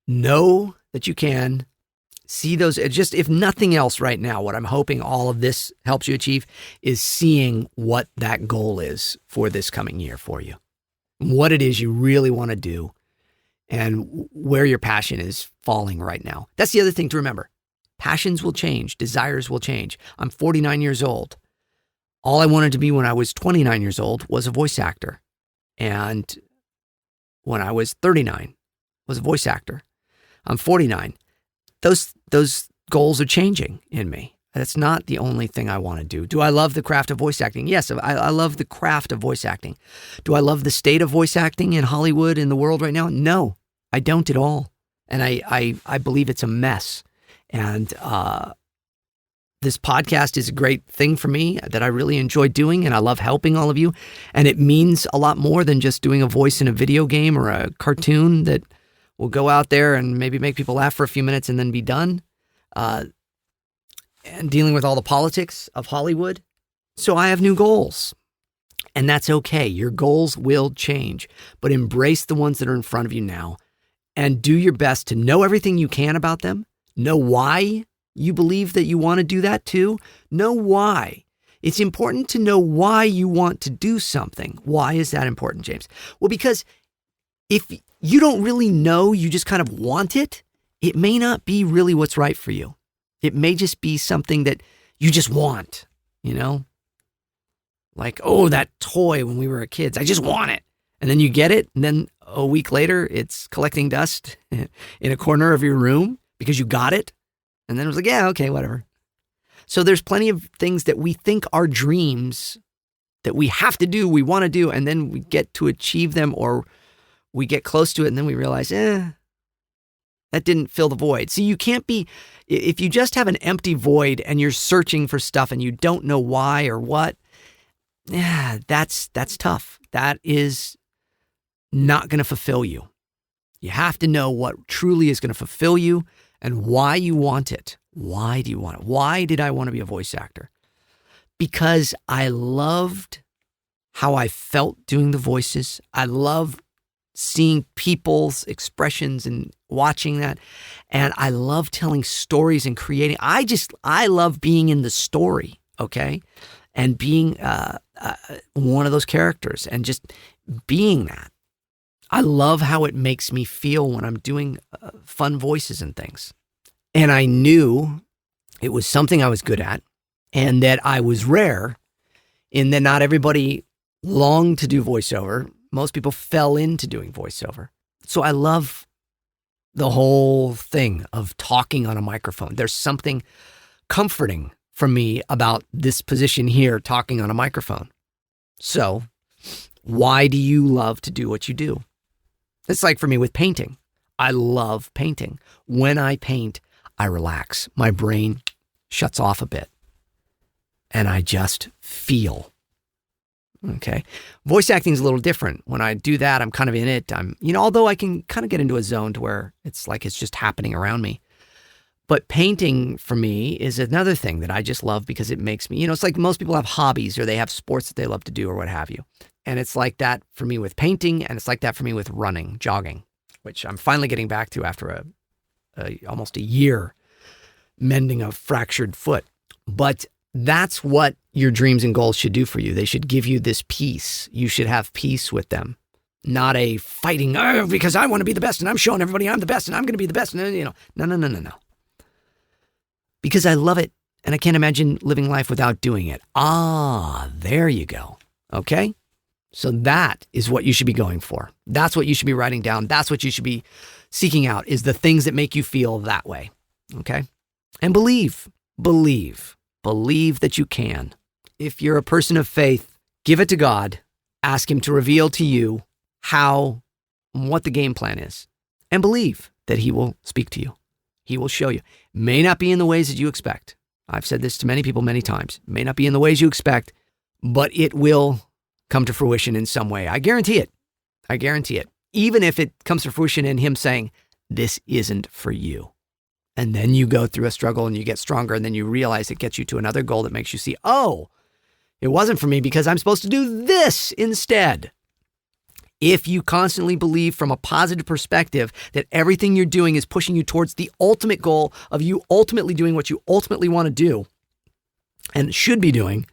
know that you can. See those, just if nothing else right now, what I'm hoping all of this helps you achieve is seeing what that goal is for this coming year for you. What it is you really want to do and where your passion is falling right now. That's the other thing to remember. Passions will change. Desires will change. I'm 49 years old. All I wanted to be when I was 29 years old was a voice actor. And when I was 39, was a voice actor. I'm 49. Those goals are changing in me. That's not the only thing I want to do. Do I love the craft of voice acting? Yes, I love the craft of voice acting. Do I love the state of voice acting in Hollywood, in the world right now? No, I don't at all. And I believe it's a mess. And this podcast is a great thing for me that I really enjoy doing, and I love helping all of you. And it means a lot more than just doing a voice in a video game or a cartoon that will go out there and maybe make people laugh for a few minutes and then be done. And dealing with all the politics of Hollywood. So I have new goals. And that's okay. Your goals will change. But embrace the ones that are in front of you now. And do your best to know everything you can about them. Know why you believe that you want to do that too. Know why. It's important to know why you want to do something. Why is that important, James? Well, because if you don't really know, you just kind of want it, it may not be really what's right for you. It may just be something that you just want, Like, oh, that toy when we were kids, I just want it. And then you get it, and then a week later, it's collecting dust in a corner of your room because you got it. And then it was like, yeah, okay, whatever. So there's plenty of things that we think are dreams that we have to do, we want to do, and then we get to achieve them, or we get close to it, and then we realize, that didn't fill the void. See, you can't be, if you just have an empty void and you're searching for stuff and you don't know why or what, that's tough. That is not going to fulfill you. You have to know what truly is going to fulfill you and why you want it. Why do you want it? Why did I want to be a voice actor? Because I loved how I felt doing the voices. I love seeing people's expressions and watching that. And I love telling stories and creating. I love being in the story, okay? And being one of those characters and just being that. I love how it makes me feel when I'm doing fun voices and things. And I knew it was something I was good at and that I was rare in that not everybody longed to do voiceover. Most people fell into doing voiceover. So I love the whole thing of talking on a microphone. There's something comforting for me about this position here, talking on a microphone. So why do you love to do what you do? It's like for me with painting. I love painting. When I paint, I relax. My brain shuts off a bit and I just feel. Okay. Voice acting is a little different. When I do that, I'm kind of in it. Although I can kind of get into a zone to where it's like it's just happening around me. But painting for me is another thing that I just love because it makes me, it's like most people have hobbies or they have sports that they love to do or what have you. And it's like that for me with painting, and it's like that for me with running, jogging, which I'm finally getting back to after almost a year mending a fractured foot. But that's what your dreams and goals should do for you. They should give you this peace. You should have peace with them, not a fighting, because I want to be the best and I'm showing everybody I'm the best and I'm going to be the best. No. Because I love it and I can't imagine living life without doing it. There you go. Okay? So that is what you should be going for. That's what you should be writing down. That's what you should be seeking out, is the things that make you feel that way. Okay? And believe that you can. If you're a person of faith, give it to God. Ask him to reveal to you what the game plan is. And believe that he will speak to you. He will show you. May not be in the ways that you expect. I've said this to many people many times. May not be in the ways you expect, but it will come to fruition in some way. I guarantee it. Even if it comes to fruition in him saying, this isn't for you. And then you go through a struggle and you get stronger, and then you realize it gets you to another goal that makes you see, it wasn't for me because I'm supposed to do this instead. If you constantly believe from a positive perspective that everything you're doing is pushing you towards the ultimate goal of you ultimately doing what you ultimately want to do and should be doing,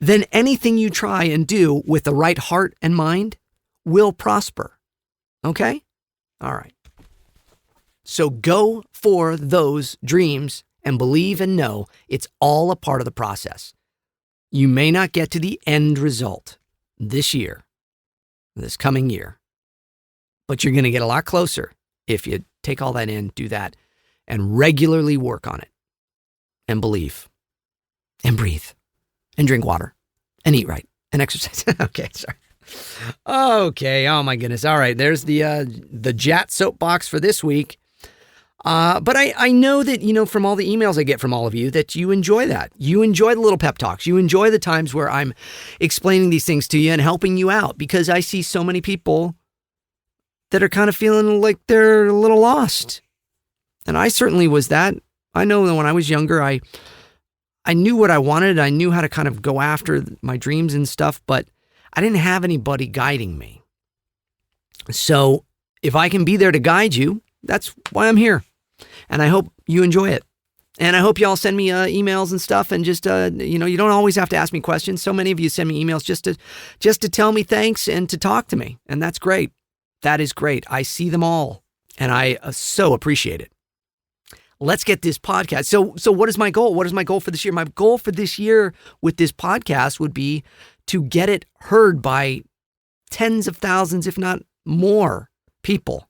then anything you try and do with the right heart and mind will prosper. Okay? All right. So go for those dreams and believe and know it's all a part of the process. You may not get to the end result this coming year, but you're going to get a lot closer if you take all that in, do that, and regularly work on it, and believe, and breathe, and drink water, and eat right, and exercise. Okay, sorry. Okay, oh my goodness. All right, there's the Jat soapbox for this week. But I know that, from all the emails I get from all of you, that you enjoy that. You enjoy the little pep talks. You enjoy the times where I'm explaining these things to you and helping you out, because I see so many people that are kind of feeling like they're a little lost. And I certainly was that. I know that when I was younger, I knew what I wanted. I knew how to kind of go after my dreams and stuff, but I didn't have anybody guiding me. So if I can be there to guide you, that's why I'm here. And I hope you enjoy it. And I hope y'all send me emails and stuff. And just, you don't always have to ask me questions. So many of you send me emails just to tell me thanks and to talk to me. And that's great. That is great. I see them all. And I so appreciate it. Let's get this podcast. So what is my goal? What is my goal for this year? My goal for this year with this podcast would be to get it heard by tens of thousands, if not more people.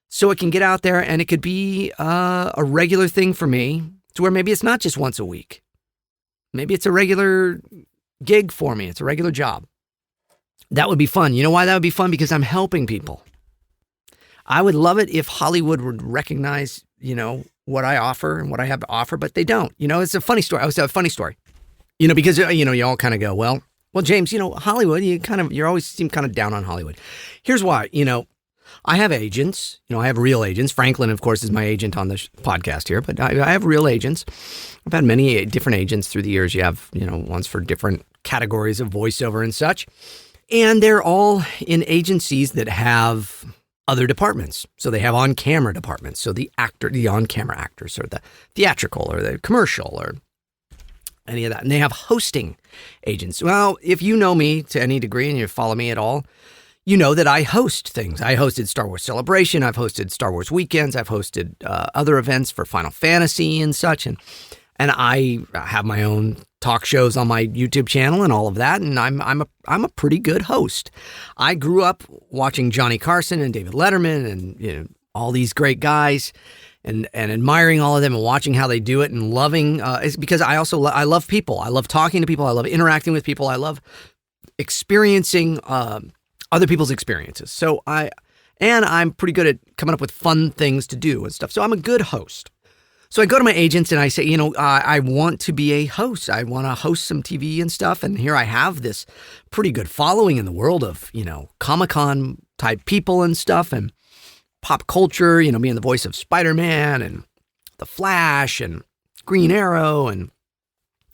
So it can get out there and it could be a regular thing for me, to where maybe it's not just once a week. Maybe it's a regular gig for me. It's a regular job. That would be fun. You know why that would be fun? Because I'm helping people. I would love it if Hollywood would recognize, what I offer and what I have to offer, but they don't. It's a funny story. I was a funny story. Because, you all kind of go, well, James, Hollywood, you always seem kind of down on Hollywood. Here's why, I have agents, I have real agents. Franklin, of course, is my agent on the podcast here, but I have real agents. I've had many different agents through the years. You have, ones for different categories of voiceover and such. And they're all in agencies that have other departments. So they have on-camera departments. So the on-camera actors, or the theatrical, or the commercial, or any of that. And they have hosting agents. Well, if you know me to any degree and you follow me at all, you know that I host things. I hosted Star Wars Celebration. I've hosted Star Wars Weekends. I've hosted other events for Final Fantasy and such. And And I have my own talk shows on my YouTube channel and all of that, and I'm a pretty good host. I grew up watching Johnny Carson and David Letterman and all these great guys, and admiring all of them and watching how they do it and loving. It's because I love people. I love talking to people. I love interacting with people. I love experiencing other people's experiences. So I'm pretty good at coming up with fun things to do and stuff. So I'm a good host. So I go to my agents and I say, I want to be a host. I want to host some TV and stuff. And here I have this pretty good following in the world of, Comic-Con type people and stuff and pop culture, being the voice of Spider-Man and The Flash and Green Arrow and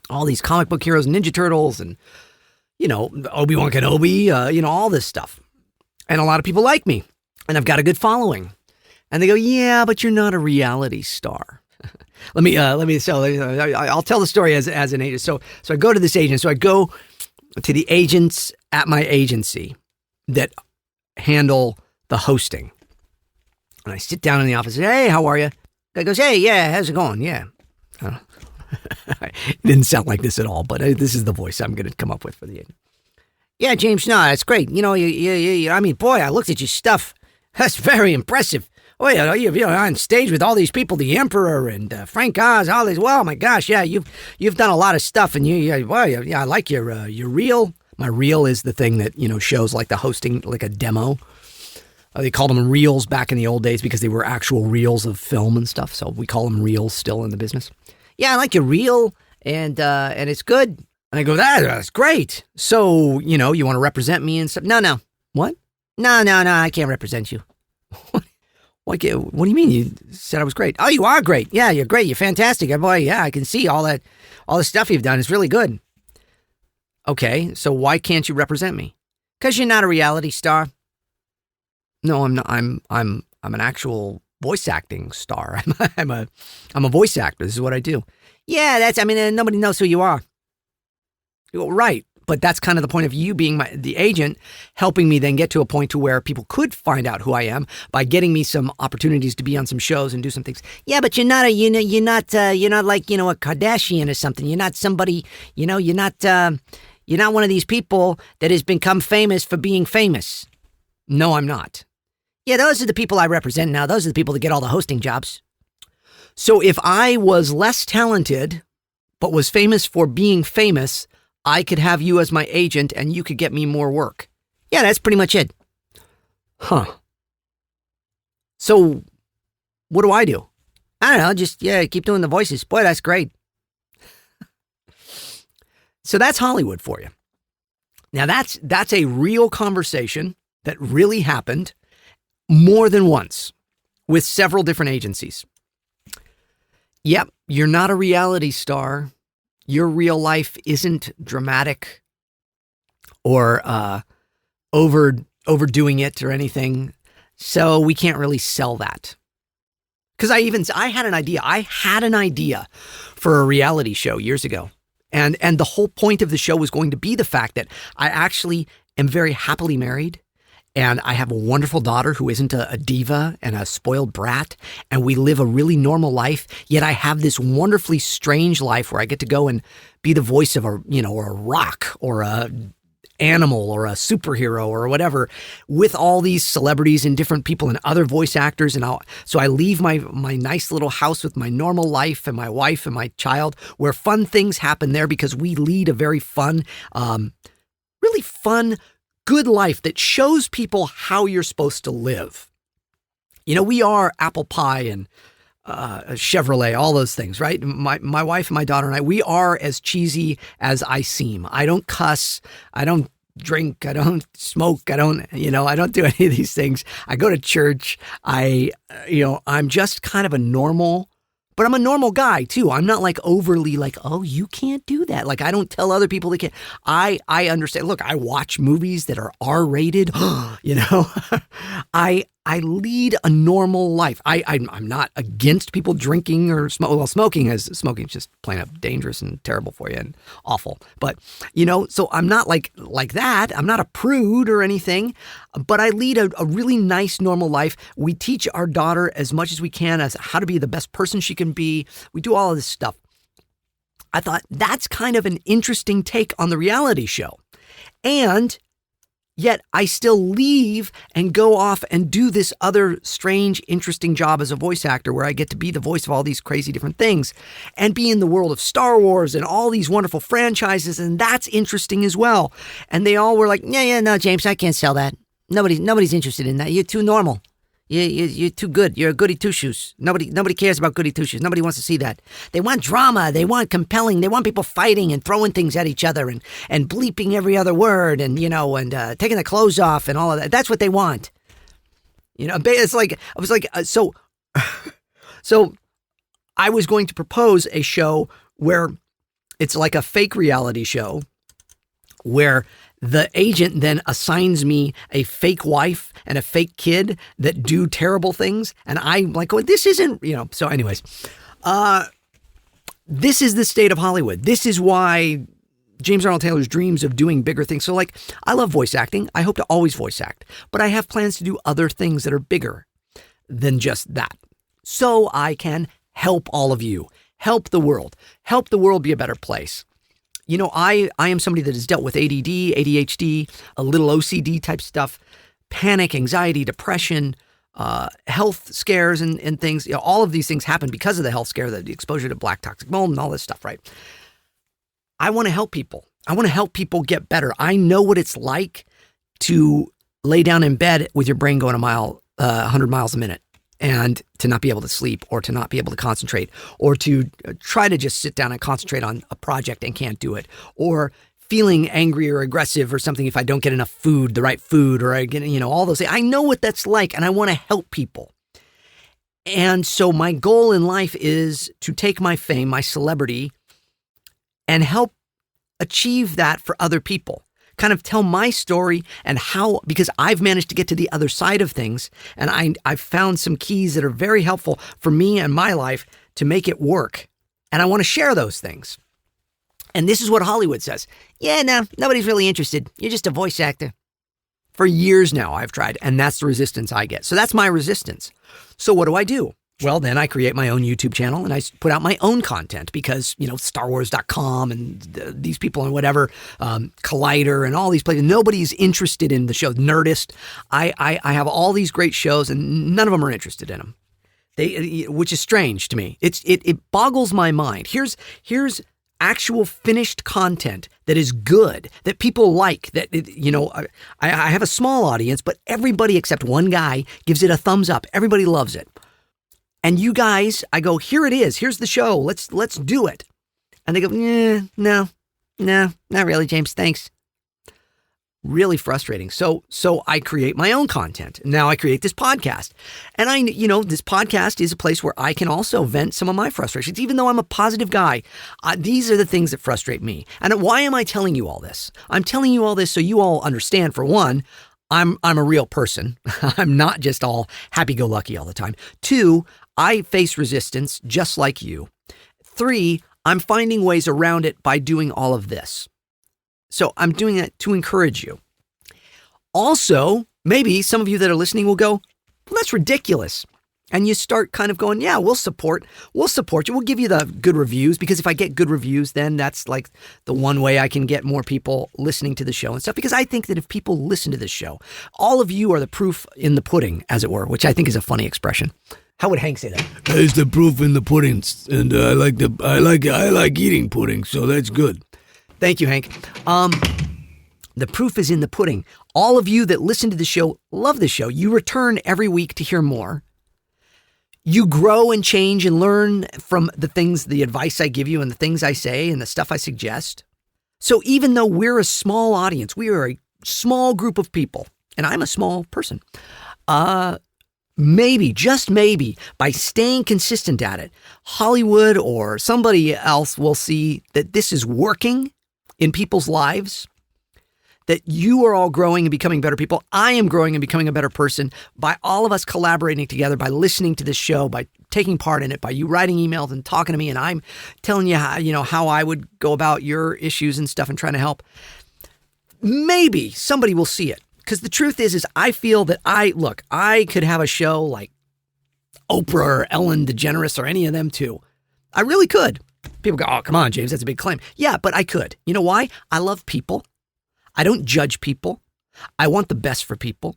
all these comic book heroes, Ninja Turtles and, Obi-Wan Kenobi, all this stuff. And a lot of people like me and I've got a good following. And they go, yeah, but you're not a reality star. I'll tell the story as an agent. So I go to this agent. So I go to the agents at my agency that handle the hosting. And I sit down in the office and say, hey, how are you? Guy goes, hey, yeah, how's it going? Yeah. It didn't sound like this at all, but this is the voice I'm going to come up with for the agent. Yeah, James, no, that's great. I mean, boy, I looked at your stuff. That's very impressive. Oh, you're on stage with all these people, the Emperor and Frank Oz, all these. Well, my gosh, yeah, you've done a lot of stuff, and I like your reel. My reel is the thing that shows like the hosting, like a demo. They called them reels back in the old days because they were actual reels of film and stuff. So we call them reels still in the business. Yeah, I like your reel, and it's good. And I go, that's great. So you want to represent me and stuff? No. What? No, I can't represent you. What do you mean? You said I was great. Oh, you are great. Yeah, you're great. You're fantastic. Boy, yeah, I can see all the stuff you've done is really good. Okay, so why can't you represent me? Because you're not a reality star. No, I'm not. I'm an actual voice acting star. I'm a voice actor. This is what I do. Yeah, nobody knows who you are. You go, right. But that's kind of the point of you being the agent, helping me then get to a point to where people could find out who I am by getting me some opportunities to be on some shows and do some things. Yeah, but you're not like a Kardashian or something. You're not somebody. You're not one of these people that has become famous for being famous. No, I'm not. Yeah, those are the people I represent now. Those are the people that get all the hosting jobs. So if I was less talented, but was famous for being famous, I could have you as my agent and you could get me more work. Yeah, that's pretty much it. Huh. So what do? I don't know, just, keep doing the voices. Boy, that's great. So that's Hollywood for you. Now that's a real conversation that really happened more than once with several different agencies. Yep, you're not a reality star. Your real life isn't dramatic or overdoing it or anything. So we can't really sell that. Because I had an idea. I had an idea for a reality show years ago. And the whole point of the show was going to be the fact that I actually am very happily married. And I have a wonderful daughter who isn't a diva and a spoiled brat. And we live a really normal life. Yet I have this wonderfully strange life where I get to go and be the voice of a rock or a animal or a superhero or whatever with all these celebrities and different people and other voice actors. And so I leave my nice little house with my normal life and my wife and my child where fun things happen there because we lead a very fun, really fun, good life that shows people how you're supposed to live. We are apple pie and Chevrolet, all those things, right? My wife and my daughter and I, we are as cheesy as I seem. I don't cuss. I don't drink. I don't smoke. I don't do any of these things. I go to church. I'm just kind of a normal, but I'm a normal guy too. I'm not like overly like, oh, you can't do that. Like I don't tell other people they can't. I understand. Look, I watch movies that are R-rated. I lead a normal life. I'm not against people drinking or smoking. Well, smoking is just plain up dangerous and terrible for you and awful. But, so I'm not like that. I'm not a prude or anything, but I lead a really nice, normal life. We teach our daughter as much as we can as how to be the best person she can be. We do all of this stuff. I thought that's kind of an interesting take on the reality show. And yet I still leave and go off and do this other strange, interesting job as a voice actor where I get to be the voice of all these crazy different things and be in the world of Star Wars and all these wonderful franchises. And that's interesting as well. And they all were like, yeah, no, James, I can't sell that. Nobody's interested in that. You're too normal. You're too good. You're a goody two-shoes. Nobody cares about goody two-shoes. Nobody wants to see that. They want drama. They want compelling. They want people fighting and throwing things at each other and bleeping every other word and taking their clothes off and all of that. That's what they want. It's like, I was like, so I was going to propose a show where it's like a fake reality show where the agent then assigns me a fake wife and a fake kid that do terrible things. And I'm like, well, this isn't, so anyways, this is the state of Hollywood. This is why James Arnold Taylor's dreams of doing bigger things. So like, I love voice acting. I hope to always voice act, but I have plans to do other things that are bigger than just that. So I help all of you, help the world be a better place. I am somebody that has dealt with ADD, ADHD, a little OCD type stuff, panic, anxiety, depression, health scares and things. All of these things happen because of the health scare, the exposure to black toxic mold and all this stuff, right? I want to help people. I want to help people get better. I know what it's like to lay down in bed with your brain going 100 miles a minute, and to not be able to sleep or to not be able to concentrate or to try to just sit down and concentrate on a project and can't do it, or feeling angry or aggressive or something if I don't get enough food, the right food, or I get, all those things. I know what that's like and I want to help people. And so my goal in life is to take my fame, my celebrity, and help achieve that for other people. Kind of tell my story and how, because I've managed to get to the other side of things, and I've found some keys that are very helpful for me and my life to make it work. And I want to share those things. And this is what Hollywood says. Yeah, no, nobody's really interested. You're just a voice actor. For years now, I've tried, and that's the resistance I get. So that's my resistance. So what do? Well, then I create my own YouTube channel and I put out my own content because, StarWars.com and these people and whatever, Collider and all these places, nobody's interested in the show. Nerdist. I have all these great shows and none of them are interested in them. Which is strange to me. It boggles my mind. Here's actual finished content that is good, that people like, that, I have a small audience, but everybody except one guy gives it a thumbs up. Everybody loves it. And you guys, I go, here it is. Here's the show. Let's do it. And they go, no, not really, James. Thanks. Really frustrating. So I create my own content. Now I create this podcast. And this podcast is a place where I can also vent some of my frustrations. Even though I'm a positive guy, these are the things that frustrate me. And why am I telling you all this? I'm telling you all this so you all understand, for one, I'm a real person. I'm not just all happy-go-lucky all the time. 2, I face resistance just like you. 3, I'm finding ways around it by doing all of this. So I'm doing that to encourage you. Also, maybe some of you that are listening will go, well, that's ridiculous. And you start kind of going, yeah, we'll support you. We'll give you the good reviews, because if I get good reviews, then that's like the one way I can get more people listening to the show and stuff. Because I think that if people listen to this show, all of you are the proof in the pudding, as it were, which I think is a funny expression. How would Hank say that? There's the proof in the pudding, and I like eating pudding, so that's good. Thank you, Hank. The proof is in the pudding. All of you that listen to the show love the show. You return every week to hear more. You grow and change and learn from the advice I give you and the things I say and the stuff I suggest. So even though we're a small audience, we are a small group of people, and I'm a small person, maybe, just maybe, by staying consistent at it, Hollywood or somebody else will see that this is working in people's lives, that you are all growing and becoming better people. I am growing and becoming a better person by all of us collaborating together, by listening to this show, by taking part in it, by you writing emails and talking to me, and I'm telling you how I would go about your issues and stuff and trying to help. Maybe somebody will see it. Because the truth is I feel that I could have a show like Oprah or Ellen DeGeneres or any of them too. I really could. People go, oh, come on, James, that's a big claim. Yeah, but I could. You know why? I love people. I don't judge people. I want the best for people.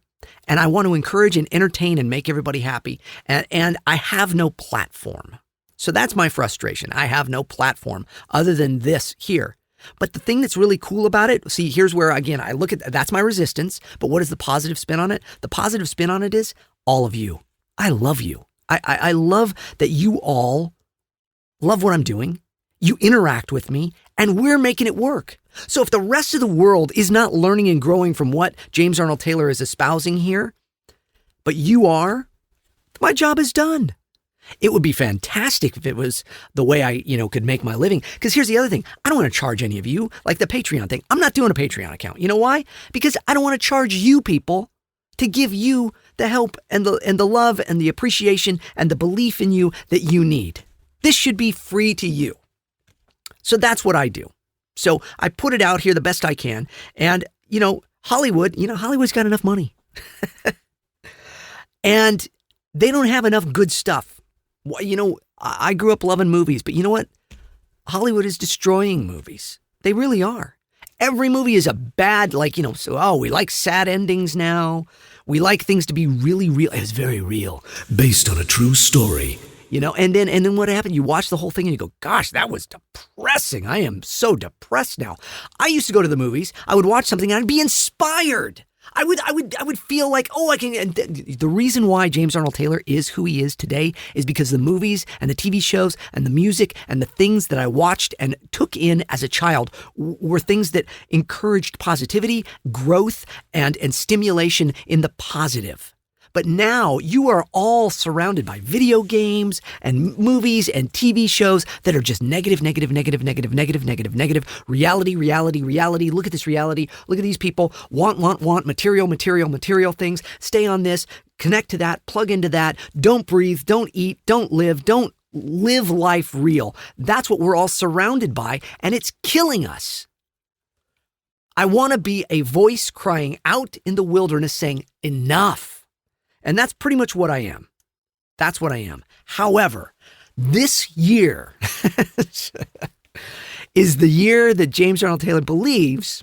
And I want to encourage and entertain and make everybody happy. And I have no platform. So that's my frustration. I have no platform other than this here. But the thing that's really cool about it, see, here's where, again, I look at, that's my resistance. But what is the positive spin on it? The positive spin on it is all of you. I love you. I love that you all love what I'm doing. You interact with me, and we're making it work. So if the rest of the world is not learning and growing from what James Arnold Taylor is espousing here, but you are, my job is done. It would be fantastic if it was the way I, could make my living. Because here's the other thing. I don't want to charge any of you, like the Patreon thing. I'm not doing a Patreon account. You know why? Because I don't want to charge you people to give you the help and the love and the appreciation and the belief in you that you need. This should be free to you. So that's what I do. So I put it out here the best I can. And, Hollywood's got enough money. And they don't have enough good stuff. I grew up loving movies, but you know what? Hollywood is destroying movies. They really are. Every movie is a bad, we like sad endings now. We like things to be really real. It's very real. Based on a true story. And then what happened? You watch the whole thing and you go, gosh, that was depressing. I am so depressed now. I used to go to the movies. I would watch something and I'd be inspired. I would feel like, I can. And the reason why James Arnold Taylor is who he is today is because the movies and the TV shows and the music and the things that I watched and took in as a child were things that encouraged positivity, growth, and stimulation in the positive. But now you are all surrounded by video games and movies and TV shows that are just negative. Reality. Look at this reality. Look at these people. Want. Material things. Stay on this. Connect to that. Plug into that. Don't breathe. Don't eat. Don't live. Don't live life real. That's what we're all surrounded by, and it's killing us. I want to be a voice crying out in the wilderness saying, enough. And that's pretty much what I am. That's what I am. However, this year is the year that James Arnold Taylor believes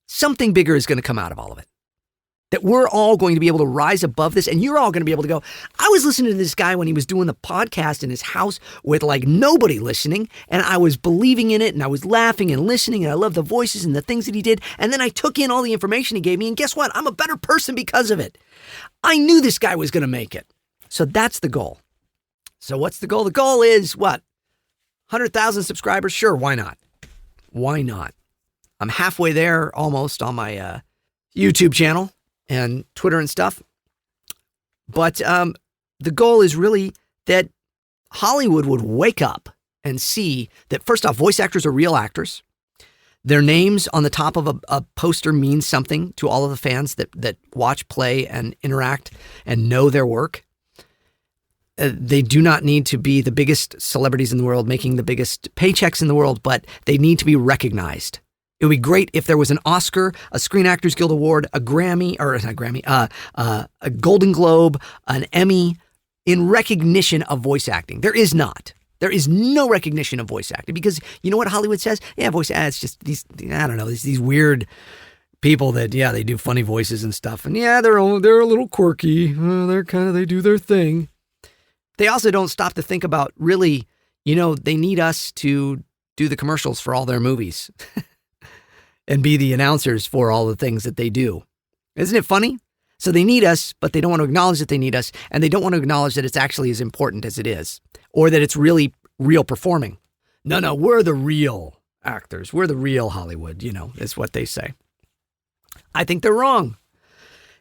something bigger is going to come out of all of it. That we're all going to be able to rise above this, and you're all going to be able to go, I was listening to this guy when he was doing the podcast in his house with nobody listening, and I was believing in it, and I was laughing and listening, and I loved the voices and the things that he did, and then I took in all the information he gave me, and guess what? I'm a better person because of it. I knew this guy was going to make it. So that's the goal. So what's the goal? The goal is what? 100,000 subscribers? Sure, why not? Why not? I'm halfway there almost on my YouTube channel and Twitter and stuff. But the goal is really that Hollywood would wake up and see that, first off, voice actors are real actors. Their names on the top of a poster means something to all of the fans that watch, play, and interact and know their work. They do not need to be the biggest celebrities in the world, making the biggest paychecks in the world, but they need to be recognized. It would be great if there was an Oscar, a Screen Actors Guild Award, a Grammy, or not Grammy, a Golden Globe, an Emmy in recognition of voice acting. There is not. There is no recognition of voice acting because you know what Hollywood says? Yeah, it's just these, I don't know, these weird people that, they do funny voices and stuff. And they're a little quirky. They do their thing. They also don't stop to think about really, they need us to do the commercials for all their movies and be the announcers for all the things that they do. Isn't it funny? So they need us, but they don't want to acknowledge that they need us, and they don't want to acknowledge that it's actually as important as it is, or that it's really real performing. No, we're the real actors. We're the real Hollywood, is what they say. I think they're wrong.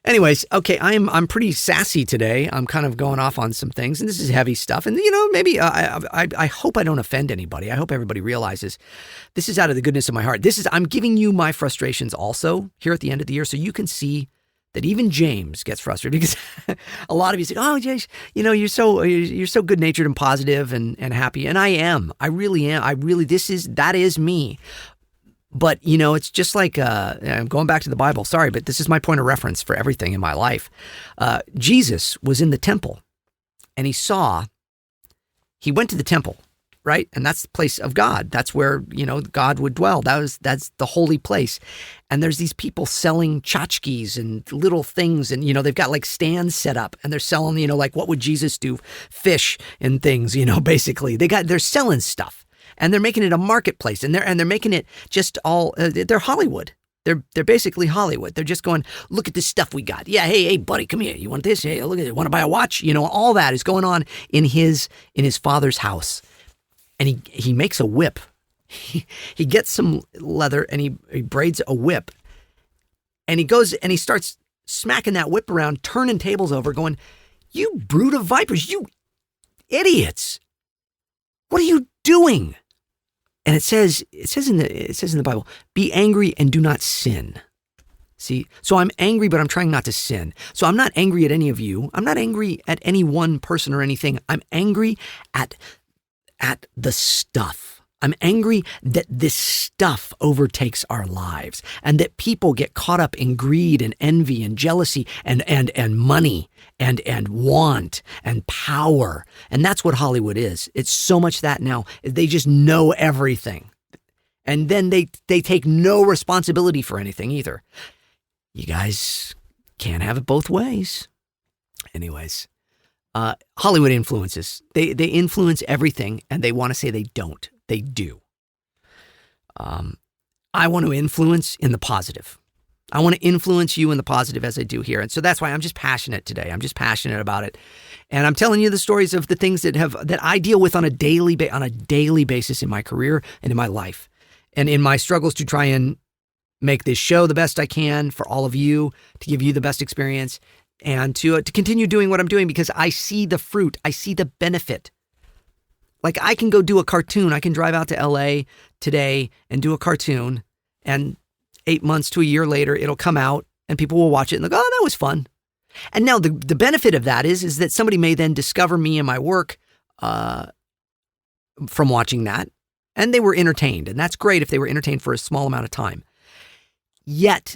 Anyways, okay, I'm pretty sassy today. I'm kind of going off on some things, and this is heavy stuff. And, maybe I hope I don't offend anybody. I hope everybody realizes this is out of the goodness of my heart. I'm giving you my frustrations also here at the end of the year so you can see that even James gets frustrated because a lot of you say, oh, James, you're so good-natured and positive and happy. And I am. I really am. That is me. But, it's just like, I'm going back to the Bible. Sorry, but this is my point of reference for everything in my life. Jesus was in the temple and he went to the temple right? And that's the place of God. That's where, God would dwell. That's the holy place. And there's these people selling tchotchkes and little things. And, they've got like stands set up and they're selling, like what would Jesus do? Fish and things, basically. They're selling stuff and they're making it a marketplace and they're making it just all, they're Hollywood. They're basically Hollywood. They're just going, look at this stuff we got. Yeah, hey, buddy, come here. You want this? Hey, look at it. Want to buy a watch? All that is going on in his father's house. And he makes a whip. He gets some leather and he braids a whip. And he goes and he starts smacking that whip around, turning tables over, going, you brood of vipers, you idiots. What are you doing? And it says in the Bible, be angry and do not sin. See, so I'm angry, but I'm trying not to sin. So I'm not angry at any of you. I'm not angry at any one person or anything. I'm angry at the stuff. I'm angry that this stuff overtakes our lives and that people get caught up in greed and envy and jealousy and money and want and power. And that's what Hollywood is. It's so much that now. They just know everything. And then they take no responsibility for anything either. You guys can't have it both ways. Anyways, Hollywood influences. They influence everything and they want to say they don't. They do. I want to influence in the positive. I want to influence you in the positive as I do here. And so that's why I'm just passionate today. I'm just passionate about it. And I'm telling you the stories of the things that I deal with on a daily basis in my career and in my life. And in my struggles to try and make this show the best I can for all of you, to give you the best experience, and to continue doing what I'm doing because I see the fruit. I see the benefit. Like I can go do a cartoon. I can drive out to LA today and do a cartoon, and 8 months to a year later, it'll come out and people will watch it and they'll go, oh, that was fun. And now the benefit of that is that somebody may then discover me and my work from watching that, and they were entertained. And that's great if they were entertained for a small amount of time. Yet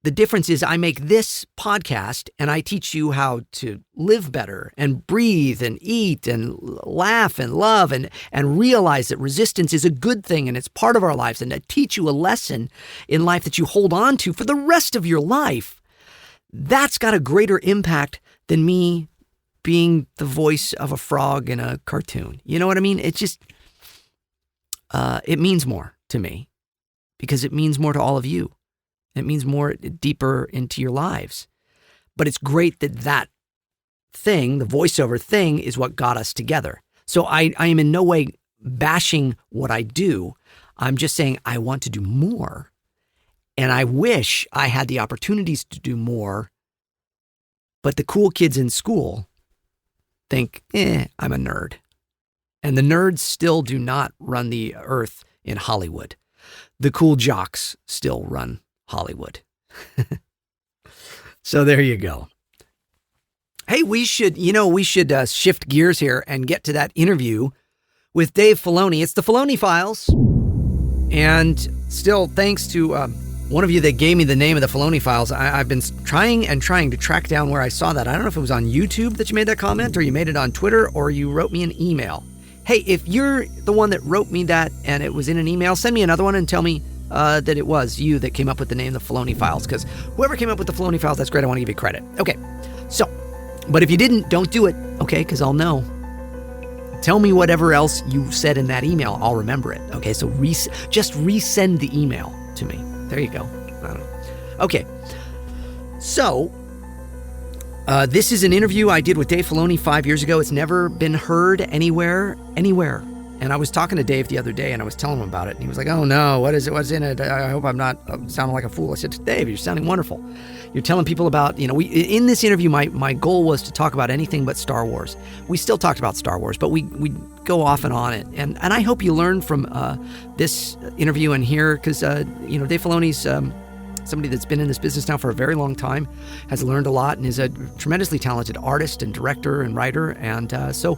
the difference is I make this podcast and I teach you how to live better and breathe and eat and laugh and love and realize that resistance is a good thing and it's part of our lives, and to teach you a lesson in life that you hold on to for the rest of your life. That's got a greater impact than me being the voice of a frog in a cartoon. You know what I mean? It just, it means more to me because it means more to all of you. It means more deeper into your lives. But it's great that thing, the voiceover thing, is what got us together. So I am in no way bashing what I do. I'm just saying I want to do more. And I wish I had the opportunities to do more. But the cool kids in school think, I'm a nerd. And the nerds still do not run the earth in Hollywood. The cool jocks still run Hollywood. So there you go. Hey, we should shift gears here and get to that interview with Dave Filoni. It's the Filoni Files. And still, thanks to one of you that gave me the name of the Filoni Files, I've been trying to track down where I saw that. I don't know if it was on YouTube that you made that comment, or you made it on Twitter, or you wrote me an email. Hey, if you're the one that wrote me that and it was in an email, send me another one and tell me that it was you that came up with the name, the Filoni Files, because whoever came up with the Filoni Files, that's great. I want to give you credit. Okay, so, but if you didn't, don't do it, okay, because I'll know. Tell me whatever else you said in that email. I'll remember it, okay? So just resend the email to me. There you go. I don't know. Okay, so this is an interview I did with Dave Filoni 5 years ago. It's never been heard anywhere. And I was talking to Dave the other day and I was telling him about it. And he was like, oh no, what is it? What's in it? I hope I'm not sounding like a fool. I said, Dave, you're sounding wonderful. You're telling people about, in this interview, my goal was to talk about anything but Star Wars. We still talked about Star Wars, but we go off and on it. And I hope you learn from this interview and here, because, Dave Filoni's somebody that's been in this business now for a very long time, has learned a lot, and is a tremendously talented artist and director and writer. And so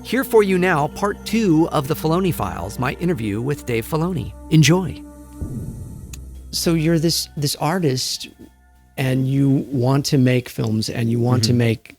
here for you now, part 2 of the Filoni Files, my interview with Dave Filoni. Enjoy. So you're this artist, and you want to make films, and you want to make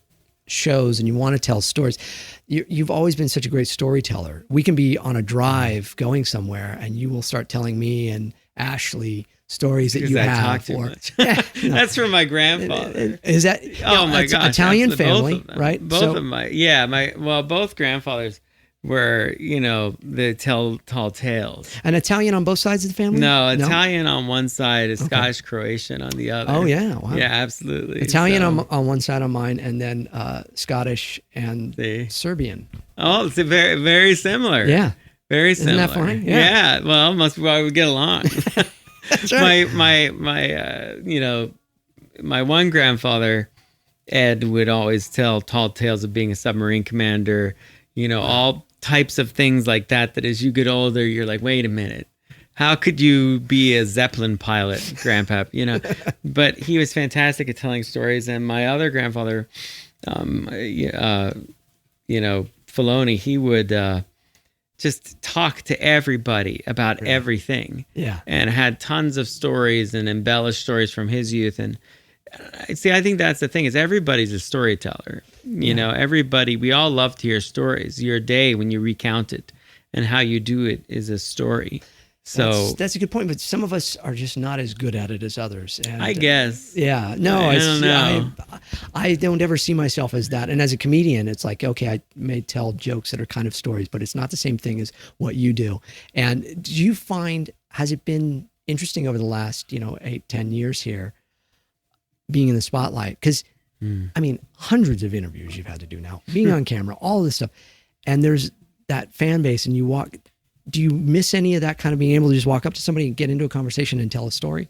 shows and you want to tell stories, you've always been such a great storyteller. We can be on a drive going somewhere and you will start telling me and Ashley stories that Because you I have. talk too much. That's from my grandfather. Is that? Oh my it's gosh. Italian absolutely. family, Both of them. right? Both of my, both grandfathers were, they tell tall tales. An Italian on both sides of the family? No, Italian on one side is Scottish Croatian on the other. Oh yeah, wow. Yeah, absolutely. Italian So- on one side of mine, and then Scottish and Serbian. Oh, it's very, very similar. Yeah, Very Isn't similar. that funny? Yeah. Well, must be why we get along. That's right. My one grandfather, Ed, would always tell tall tales of being a submarine commander, all types of things like that, that as you get older, you're like, wait a minute, how could you be a Zeppelin pilot, Grandpa? But he was fantastic at telling stories. And my other grandfather, Filoni, he would just talk to everybody about everything. Yeah. And had tons of stories and embellished stories from his youth. And I think that's the thing, is everybody's a storyteller. Everybody, we all love to hear stories. Your day when you recount it and how you do it is a story. So that's a good point, but some of us are just not as good at it as others. And, I guess. Yeah. No, I don't know. I don't ever see myself as that. And as a comedian, it's like, okay, I may tell jokes that are kind of stories, but it's not the same thing as what you do. And do you find, has it been interesting over the last, 8-10 years here, being in the spotlight? Because, hundreds of interviews you've had to do now, being on camera, all this stuff. And there's that fan base and do you miss any of that, kind of being able to just walk up to somebody and get into a conversation and tell a story?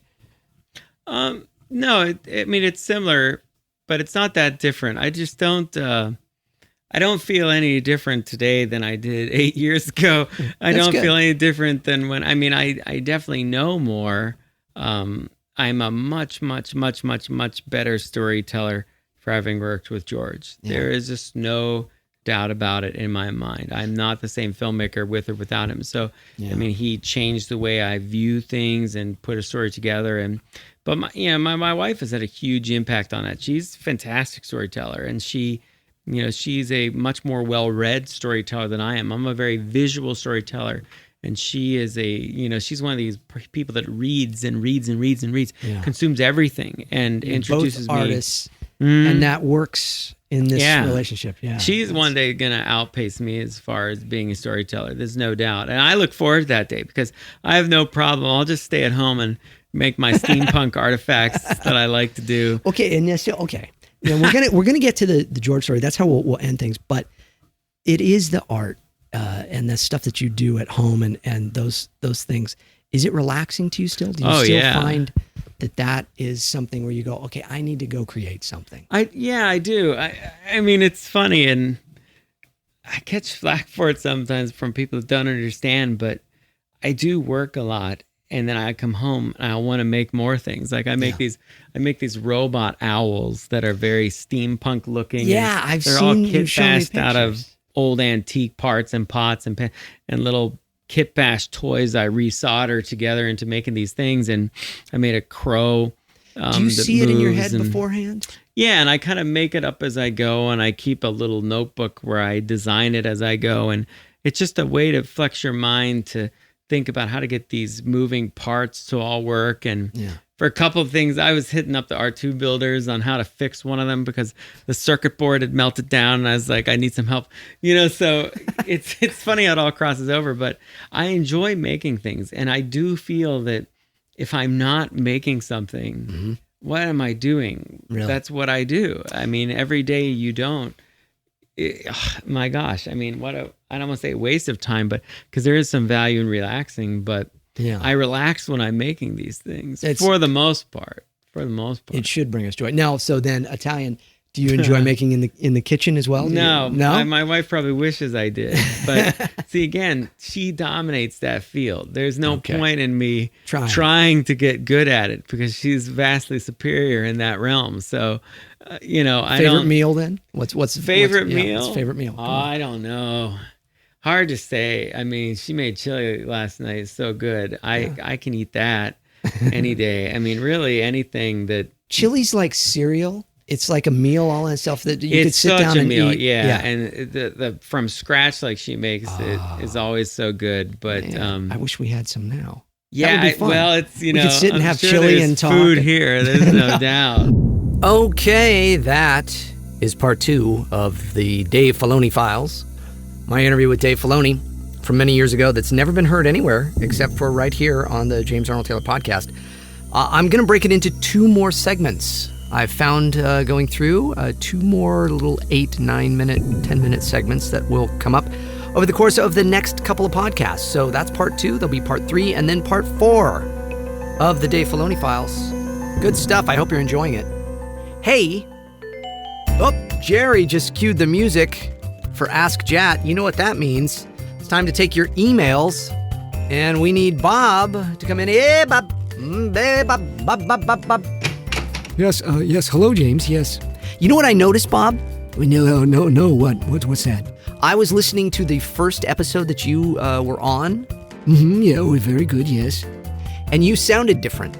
No, it's similar, but it's not that different. I just don't, I don't feel any different today than I did 8 years ago. I don't feel any different than when, I definitely know more. I'm a much, much, much, much, much better storyteller for having worked with George. Yeah. There is just no doubt about it in my mind. I'm not the same filmmaker with or without him. So, he changed the way I view things and put a story together. But my wife has had a huge impact on that. She's a fantastic storyteller, and she's a much more well-read storyteller than I am. I'm a very visual storyteller. And she is she's one of these people that reads and reads and reads and reads, consumes everything, and introduces both artists, and that works in this relationship. Yeah, she's one day gonna outpace me as far as being a storyteller. There's no doubt, and I look forward to that day because I have no problem. I'll just stay at home and make my steampunk artifacts that I like to do. Okay, and we're gonna get to the George story. That's how we'll end things. But it is the art. And the stuff that you do at home and those things, is it relaxing to you still? Do you still find that is something where you go, okay, I need to go create something? I do. It's funny, and I catch flack for it sometimes from people that don't understand, but I do work a lot, and then I come home and I want to make more things. Like I make these robot owls that are very steampunk looking. Yeah, I've they're seen all kit bashed out of old antique parts and pots and little kit bash toys I resolder together into making these things. And I made a crow. Do you see it in your head beforehand? Yeah, and I kind of make it up as I go, and I keep a little notebook where I design it as I go. And it's just a way to flex your mind to think about how to get these moving parts to all work. And for a couple of things, I was hitting up the R2 builders on how to fix one of them because the circuit board had melted down, and I was like, I need some help. So it's funny how it all crosses over, but I enjoy making things. And I do feel that if I'm not making something, what am I doing? Really? That's what I do. Every day you don't. My gosh. I don't want to say waste of time, but because there is some value in relaxing, but I relax when I'm making these things for the most part. It should bring us joy. Now, so then Italian, do you enjoy making in the kitchen as well? No. My wife probably wishes I did. But see, again, she dominates that field. There's no point in me trying to get good at it because she's vastly superior in that realm. So, Favorite meal then? What's favorite meal? What's favorite meal? I don't know. Hard to say. She made chili last night. It's so good. I can eat that any day. Really anything that... Chili's like cereal. It's like a meal, all that stuff that you could It's sit such down a and meal, eat. yeah. And the from scratch like she makes it is always so good. But Man, I wish we had some now. yeah, That would be fun. well, it's We could sit and I'm have sure chili there's and talk. food here. There's no doubt. Okay, that is part 2 of the Dave Filoni files. My interview with Dave Filoni from many years ago that's never been heard anywhere except for right here on the James Arnold Taylor podcast. I'm going to break it into 2 more segments. I've found going through 2 more little 8, 9 minute, 10 minute segments that will come up over the course of the next couple of podcasts. So that's part 2. There'll be part 3 and then part 4 of the Dave Filoni files. Good stuff. I hope you're enjoying it. Hey, Jerry just cued the music for Ask Jat. You know what that means. It's time to take your emails, and we need Bob to come in. Hey, Bob. Bob. Yes, hello, James, yes. You know what I noticed, Bob? No, what's that? I was listening to the first episode that you were on, Yeah, very good, yes. and you sounded different.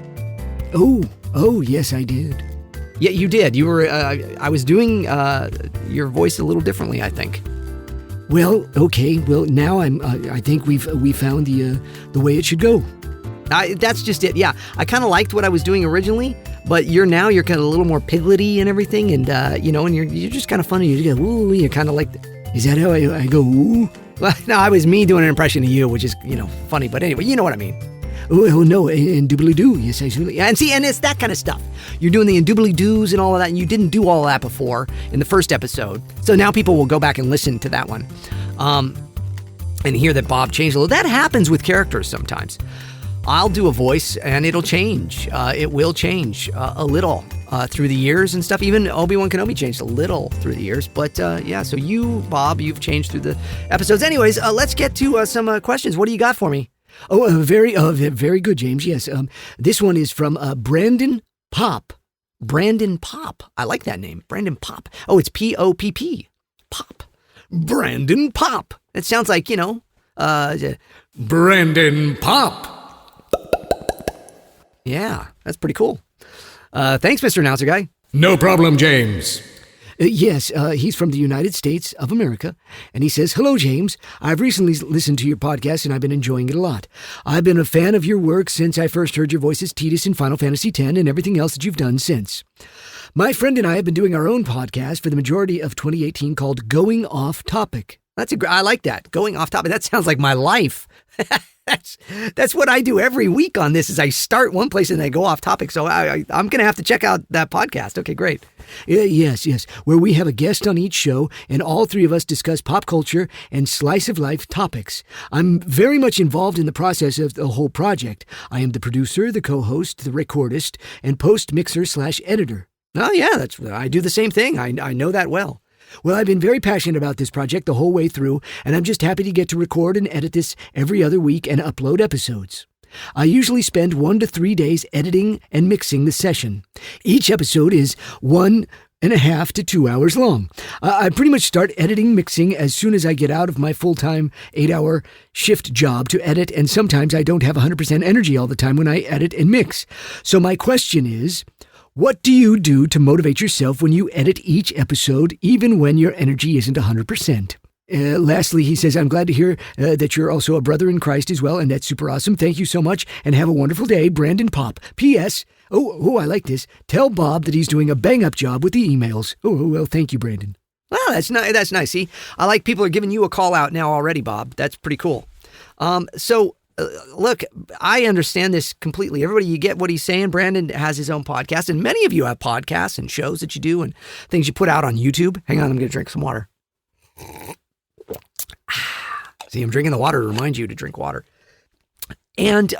Oh, yes, I did. Yeah, you did. You were. I was doing your voice a little differently, I think. Well, okay, now I think we found the way it should go. That's just it. Yeah, I kind of liked what I was doing originally, but you're kind of a little more piglety and everything, and and you're just kind of funny. You go ooh, you're kind of like. Is that how I go ooh? Well, no, it was me doing an impression of you, which is funny. But anyway, you know what I mean. Oh no, indubitably-doo, yes, absolutely. Yeah, and it's that kind of stuff. You're doing the indubitably-doos and all of that, and you didn't do all of that before in the first episode. So now people will go back and listen to that one, and hear that Bob changed a little. That happens with characters sometimes. I'll do a voice and it'll change. It will change a little through the years and stuff. Even Obi-Wan Kenobi changed a little through the years. But yeah, so you, Bob, you've changed through the episodes. Anyways, let's get to some questions. What do you got for me? Oh, very good, James. Yes. This one is from Brandon Pop. Brandon Pop. I like that name. Brandon Pop. Oh, it's P-O-P-P. Pop. Brandon Pop. It sounds like, Brandon Pop. Yeah, that's pretty cool. Thanks, Mr. Announcer Guy. No problem, James. Yes, he's from the United States of America, and he says, "Hello, James. I've recently listened to your podcast, and I've been enjoying it a lot. I've been a fan of your work since I first heard your voice as Tidus in Final Fantasy X and everything else that you've done since. My friend and I have been doing our own podcast for the majority of 2018 called Going Off Topic." I like that. Going off topic. That sounds like my life. That's what I do every week on this. Is I start one place and then I go off topic. So I'm going to have to check out that podcast. Okay, great. Yes. Where we have a guest on each show, and all 3 of us discuss pop culture and slice of life topics. I'm very much involved in the process of the whole project. I am the producer, the co-host, the recordist, and post-mixer/editor. Oh yeah, I do the same thing. I know that well. Well, I've been very passionate about this project the whole way through, and I'm just happy to get to record and edit this every other week and upload episodes. I usually spend 1 to 3 days editing and mixing the session. Each episode is 1.5 to 2 hours long. I pretty much start editing, mixing as soon as I get out of my full-time 8-hour shift job to edit, and sometimes I don't have 100% energy all the time when I edit and mix. So my question is, what do you do to motivate yourself when you edit each episode, even when your energy isn't 100%? Lastly, he says, I'm glad to hear that you're also a brother in Christ as well, and that's super awesome. Thank you so much, and have a wonderful day, Brandon Pop. P.S. Oh, I like this. Tell Bob that he's doing a bang-up job with the emails. Oh, well, thank you, Brandon. Well, that's nice. See, I like people are giving you a call out now already, Bob. That's pretty cool. Look, I understand this completely. Everybody, you get what he's saying. Brandon has his own podcast, and many of you have podcasts and shows that you do and things you put out on YouTube. Hang on, I'm going to drink some water. See, I'm drinking the water to remind you to drink water. And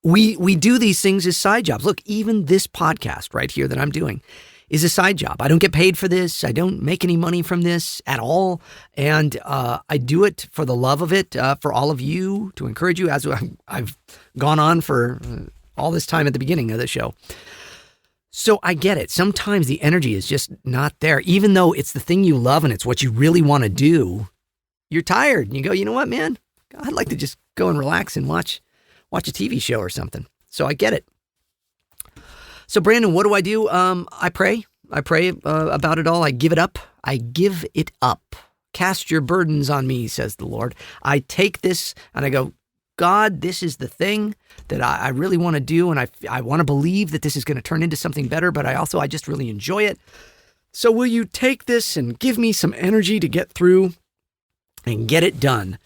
we do these things as side jobs. Look, even this podcast right here that I'm doing is a side job. I don't get paid for this. I don't make any money from this at all. And I do it for the love of it, for all of you, to encourage you, as I've gone on for all this time at the beginning of the show. So I get it. Sometimes the energy is just not there. Even though it's the thing you love and it's what you really want to do, you're tired. And you go, you know what, man? I'd like to just go and relax and watch a TV show or something. So I get it. So Brandon, what do? I pray. I pray about it all. I give it up. I give it up. Cast your burdens on me, says the Lord. I take this and I go, God, this is the thing that I really want to do. And I want to believe that this is going to turn into something better, but I just really enjoy it. So will you take this and give me some energy to get through and get it done?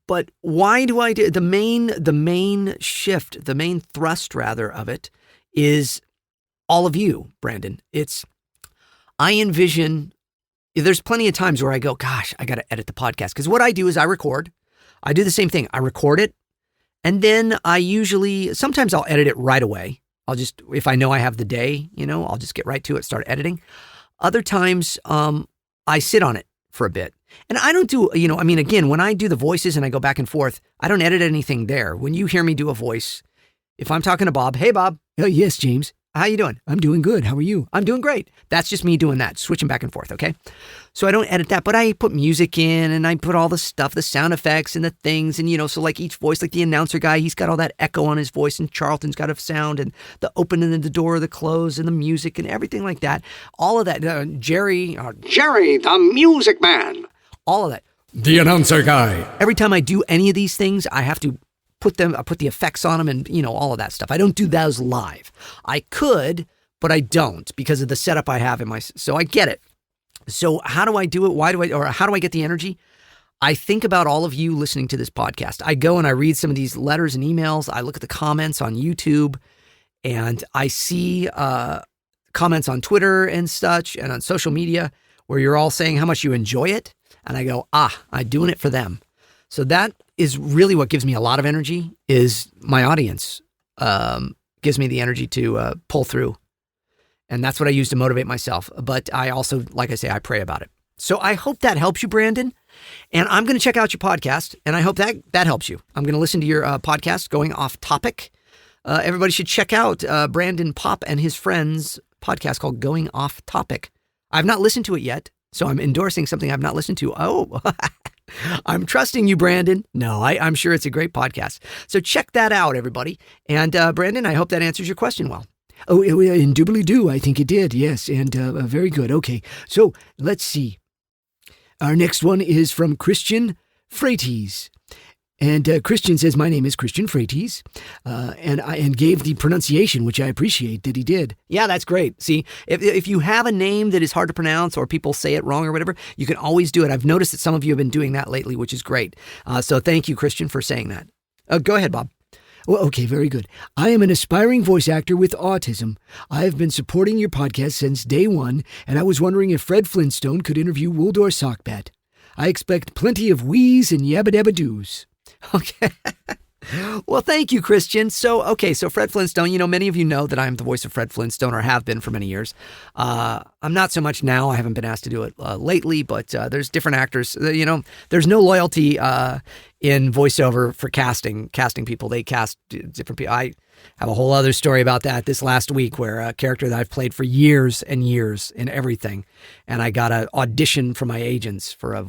But why do I do the main shift, the main thrust rather of it is all of you, Brandon. I envision, there's plenty of times where I go, gosh, I got to edit the podcast. Because what I do is I record. I do the same thing. I record it. And then sometimes I'll edit it right away. If I know I have the day, I'll just get right to it, start editing. Other times, I sit on it for a bit. And I don't do, again, when I do the voices and I go back and forth, I don't edit anything there. When you hear me do a voice, if I'm talking to Bob, hey, Bob. Yes, James. How you doing? I'm doing good. How are you? I'm doing great. That's just me doing that, switching back and forth, okay? So I don't edit that, but I put music in and I put all the stuff, the sound effects and the things. And, so like each voice, like the announcer guy, he's got all that echo on his voice and Charlton's got a sound and the opening of the door, the close and the music and everything like that. All of that. Jerry, the music man. All of that. The announcer guy. Every time I do any of these things, I have to put the effects on them and, all of that stuff. I don't do those live. I could, but I don't because of the setup I have so I get it. So how do I do it? How do I get the energy? I think about all of you listening to this podcast. I go and I read some of these letters and emails. I look at the comments on YouTube and I see comments on Twitter and such and on social media where you're all saying how much you enjoy it. And I go, I'm doing it for them. So that is really what gives me a lot of energy is my audience gives me the energy to pull through. And that's what I use to motivate myself. But I also, like I say, I pray about it. So I hope that helps you, Brandon. And I'm going to check out your podcast. And I hope that helps you. I'm going to listen to your podcast, Going Off Topic. Everybody should check out Brandon Pop and his friends' podcast called Going Off Topic. I've not listened to it yet. So I'm endorsing something I've not listened to. Oh, I'm trusting you, Brandon. No, I'm sure it's a great podcast. So check that out, everybody. And Brandon, I hope that answers your question well. Oh, indubitably do. I think it did. Yes. And very good. Okay. So let's see. Our next one is from Christian Freites. And Christian says, my name is Christian Freites, and gave the pronunciation, which I appreciate that he did. Yeah, that's great. See, if you have a name that is hard to pronounce or people say it wrong or whatever, you can always do it. I've noticed that some of you have been doing that lately, which is great. So thank you, Christian, for saying that. Go ahead, Bob. Well, okay, very good. I am an aspiring voice actor with autism. I have been supporting your podcast since day one, and I was wondering if Fred Flintstone could interview Wooldor Sockbat. I expect plenty of wheeze and yabba-dabba-doos. Okay. Well, thank you, Christian. So Fred Flintstone, many of you know that I'm the voice of Fred Flintstone or have been for many years. I'm not so much now. I haven't been asked to do it lately, but there's different actors. There's no loyalty in voiceover for casting people. They cast different people. I have a whole other story about that this last week where a character that I've played for years and years in everything. And I got an audition from my agents for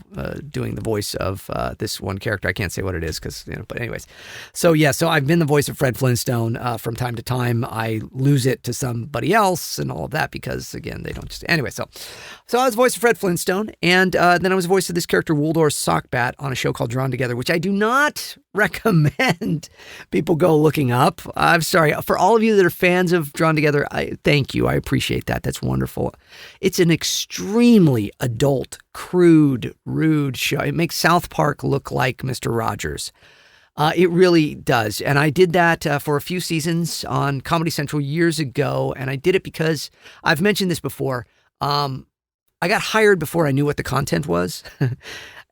doing the voice of this one character. I can't say what it is but anyways. So I've been the voice of Fred Flintstone from time to time. I lose it to somebody else and all of that because, again, they don't just... Anyway, so I was voice of Fred Flintstone, and then I was voice of this character, Wooldor Sockbat, on a show called Drawn Together, which I do not recommend people go looking up. I'm sorry. For all of you that are fans of Drawn Together, thank you. I appreciate that. That's wonderful. It's an extremely adult, crude, rude show. It makes South Park look like Mr. Rogers. It really does. And I did that for a few seasons on Comedy Central years ago. And I did it because I've mentioned this before. I got hired before I knew what the content was.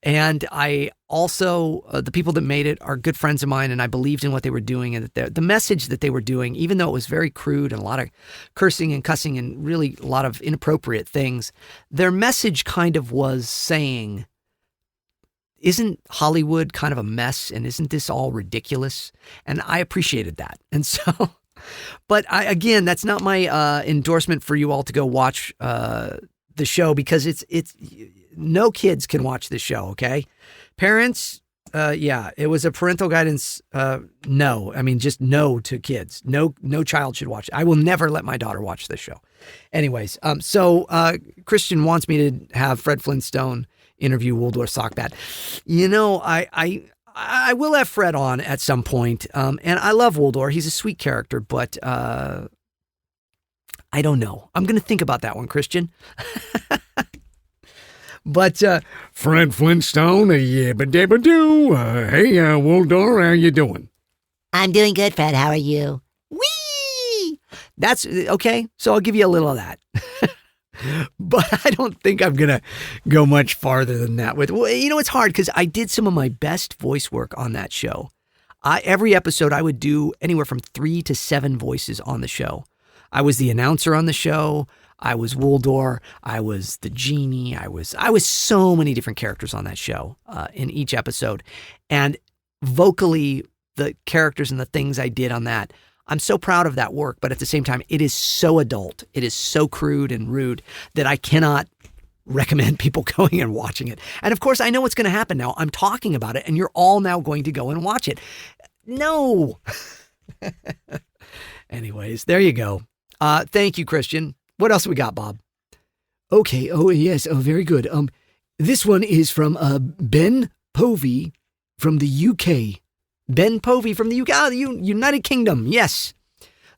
And I also, the people that made it are good friends of mine, and I believed in what they were doing, and that the message that they were doing, even though it was very crude and a lot of cursing and cussing and really a lot of inappropriate things, their message kind of was saying, isn't Hollywood kind of a mess, and isn't this all ridiculous? And I appreciated that. And so, but again, that's not my endorsement for you all to go watch the show, because it's no kids can watch this show, okay? Parents, yeah, it was a parental guidance. No, I mean, just no to kids. No child should watch it. I will never let my daughter watch this show. Anyways, so Christian wants me to have Fred Flintstone interview Waldorf Sockbat. You know, I will have Fred on at some point. And I love Waldorf. He's a sweet character, but I don't know. I'm going to think about that one, Christian. But Fred Flintstone, yabba-dabba-doo. Hey, Waldorf, how you doing? I'm doing good, Fred. How are you? whee! That's okay. So I'll give you a little of that. But I don't think I'm going to go much farther than that. It's hard because I did some of my best voice work on that show. Every episode, I would do anywhere from 3 to 7 voices on the show. I was the announcer on the show. I was Waldorf. I was the genie. I was so many different characters on that show in each episode. And vocally, the characters and the things I did on that, I'm so proud of that work. But at the same time, it is so adult. It is so crude and rude that I cannot recommend people going and watching it. And of course, I know what's going to happen now. I'm talking about it, and you're all now going to go and watch it. No. Anyways, there you go. Thank you, Christian. What else we got, Bob? Okay. Oh, yes. Oh, very good. This one is from Ben Povey from the UK. Ben Povey from the UK, the United Kingdom. Yes.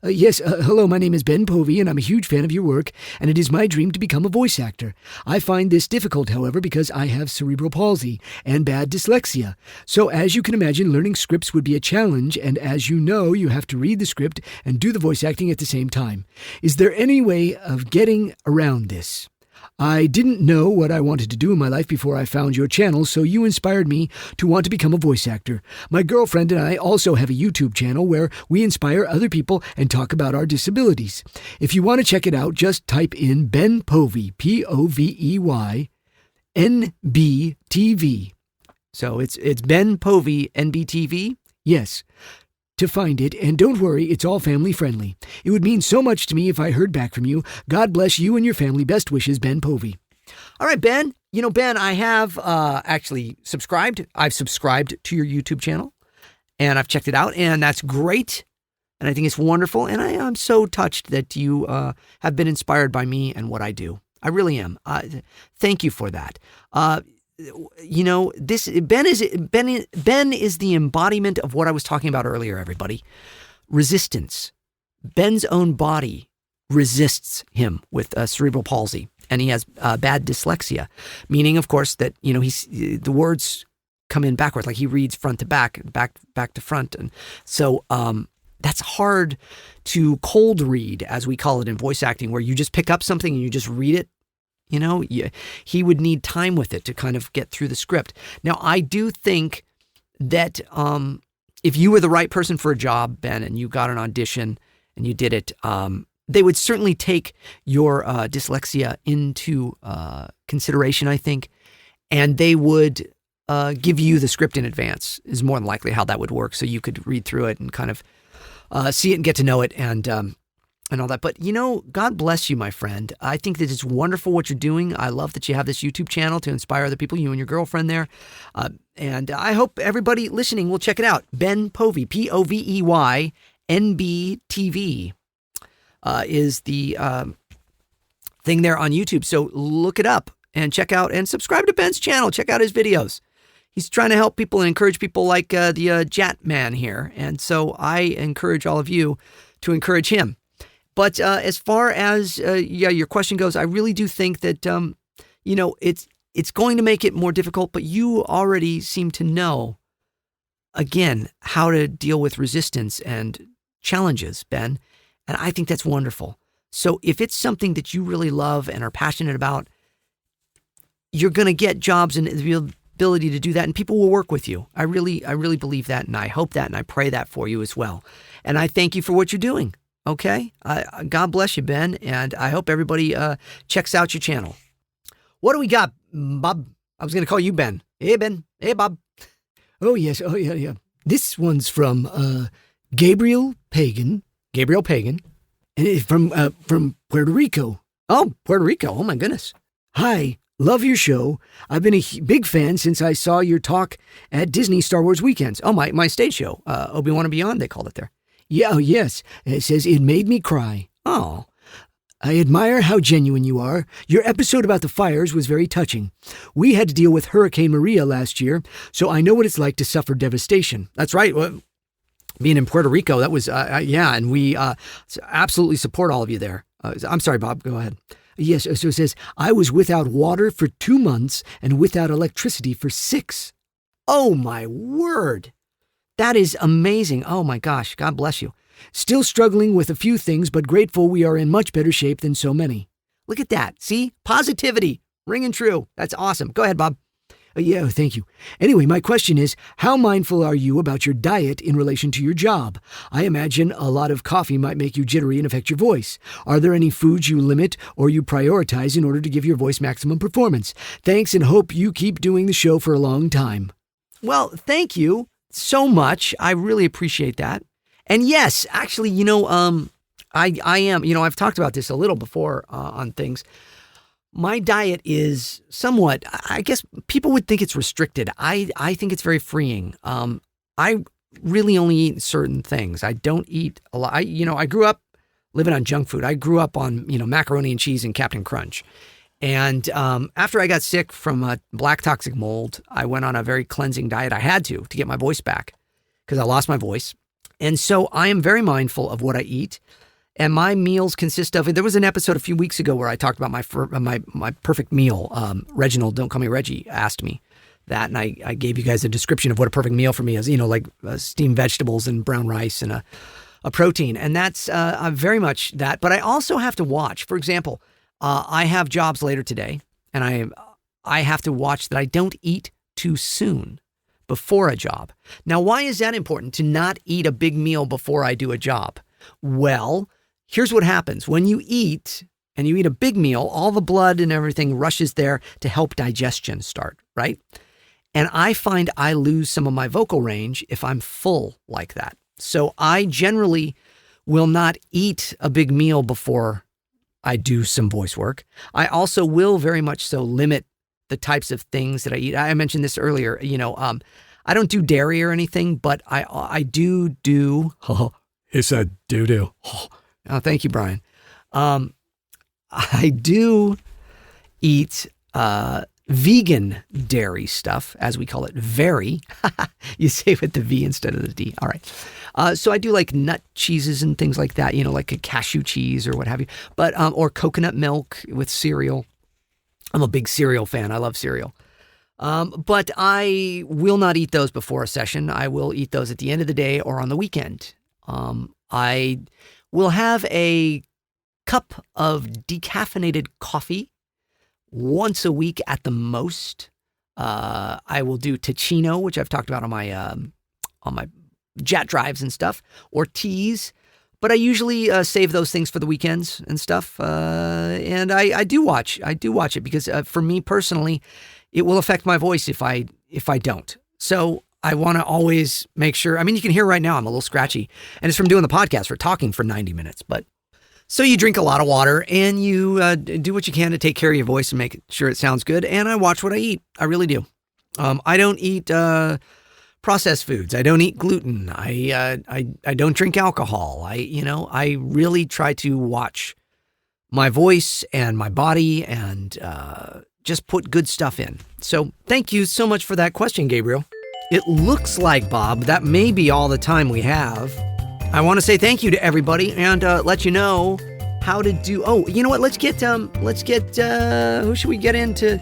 Yes, hello, my name is Ben Povey, and I'm a huge fan of your work, and it is my dream to become a voice actor. I find this difficult, however, because I have cerebral palsy and bad dyslexia. So as you can imagine, learning scripts would be a challenge, and as you know, you have to read the script and do the voice acting at the same time. Is there any way of getting around this? I didn't know what I wanted to do in my life before I found your channel, so you inspired me to want to become a voice actor. My girlfriend and I also have a YouTube channel where we inspire other people and talk about our disabilities. If you want to check it out, just type in Ben Povey, Povey, NBTV. So it's Ben Povey, NBTV? Yes. To find it, and don't worry, it's all family friendly. It would mean so much to me if I heard back from you. God bless you and your family. Best wishes, Ben Povey. All right, Ben. You know, Ben, I have actually subscribed. I've subscribed to your YouTube channel, and I've checked it out, and that's great. And I think it's wonderful, and I am so touched that you have been inspired by me and what I do. I really am. Thank you for that. You know, Ben is the embodiment of what I was talking about earlier, everybody. Resistance. Ben's own body resists him with cerebral palsy, and he has bad dyslexia, meaning, of course, that, you know, the words come in backwards, like he reads front to back to front. And so that's hard to cold read, as we call it in voice acting, where you just pick up something and you just read it. You know, he would need time with it to kind of get through the script. Now, I do think that if you were the right person for a job, Ben, and you got an audition and you did it, they would certainly take your dyslexia into consideration, I think, and they would give you the script in advance, is more than likely how that would work, so you could read through it and kind of see it and get to know it and all that. But, you know, God bless you, my friend. I think that it's wonderful what you're doing. I love that you have this YouTube channel to inspire other people, you and your girlfriend there. And I hope everybody listening will check it out. Ben Povey, Povey, NBTV is the thing there on YouTube. So look it up and check out and subscribe to Ben's channel. Check out his videos. He's trying to help people and encourage people like the Jat man here. And so I encourage all of you to encourage him. But as far as, your question goes, I really do think that, you know, it's going to make it more difficult, but you already seem to know, again, how to deal with resistance and challenges, Ben. And I think that's wonderful. So if it's something that you really love and are passionate about, you're going to get jobs and the ability to do that, and people will work with you. I really believe that, and I hope that, and I pray that for you as well. And I thank you for what you're doing. Okay? God bless you, Ben, and I hope everybody checks out your channel. What do we got, Bob? I was going to call you Ben. Hey, Ben. Hey, Bob. Oh, yes. Oh, yeah. This one's from Gabriel Pagan. Gabriel Pagan. And it's from Puerto Rico. Oh, Puerto Rico. Oh, my goodness. Hi, Love your show. I've been a big fan since I saw your talk at Disney Star Wars Weekends. Oh, my stage show, Obi-Wan and Beyond, they called it there. Yeah, oh, yes. It says, it made me cry. Oh, I admire how genuine you are. Your episode about the fires was very touching. We had to deal with Hurricane Maria last year, so I know what it's like to suffer devastation. That's right. Well, being in Puerto Rico, that was, and we absolutely support all of you there. I'm sorry, Bob, go ahead. Yes, so it says, I was without water for 2 months and without electricity for 6. Oh, my word. That is amazing. Oh, my gosh. God bless you. Still struggling with a few things, but grateful we are in much better shape than so many. Look at that. See? Positivity. Ringing true. That's awesome. Go ahead, Bob. Yeah, thank you. Anyway, my question is, how mindful are you about your diet in relation to your job? I imagine a lot of coffee might make you jittery and affect your voice. Are there any foods you limit or you prioritize in order to give your voice maximum performance? Thanks, and hope you keep doing the show for a long time. Well, thank you so much. I really appreciate that. And yes, actually, I am, I've talked about this a little before on things. My diet is somewhat, I guess people would think it's restricted. I think it's very freeing. I really only eat certain things. I don't eat a lot. I grew up living on junk food. I grew up on, macaroni and cheese and Captain Crunch. And after I got sick from black toxic mold, I went on a very cleansing diet. I had to get my voice back because I lost my voice. And so I am very mindful of what I eat. And my meals consist of, there was an episode a few weeks ago where I talked about my perfect meal. Reginald, don't call me Reggie, asked me that. And I gave you guys a description of what a perfect meal for me is, like steamed vegetables and brown rice and a protein. And that's very much that. But I also have to watch. For example, I have jobs later today, and I have to watch that I don't eat too soon before a job. Now, why is that important to not eat a big meal before I do a job? Well, here's what happens. When you eat and you eat a big meal, all the blood and everything rushes there to help digestion start, right? And I find I lose some of my vocal range if I'm full like that. So I generally will not eat a big meal before I do some voice work. I also will very much so limit the types of things that I eat. I mentioned this earlier, I don't do dairy or anything, but I do. He said doo-doo. Oh, thank you, Brian. I do eat vegan dairy stuff, as we call it, very. You say with the V instead of the D. All right. So I do like nut cheeses and things like that, like a cashew cheese or what have you, but or coconut milk with cereal. I'm a big cereal fan. I love cereal. But I will not eat those before a session. I will eat those at the end of the day or on the weekend. I will have a cup of decaffeinated coffee once a week at the most. I will do Ticino, which I've talked about on my JAT drives and stuff, or teas. But I usually save those things for the weekends and stuff. And I do watch it because for me personally, it will affect my voice if I don't. So I want to always make sure. I mean, you can hear right now I'm a little scratchy, and it's from doing the podcast for talking for 90 minutes. But so you drink a lot of water and you do what you can to take care of your voice and make sure it sounds good. And I watch what I eat. I really do. I don't eat processed foods. I don't eat gluten. I don't drink alcohol. I really try to watch my voice and my body and just put good stuff in. So thank you so much for that question, Gabriel. It looks like, Bob, that may be all the time we have. I want to say thank you to everybody and let you know how to do. Oh, you know what? Let's get who should we get in to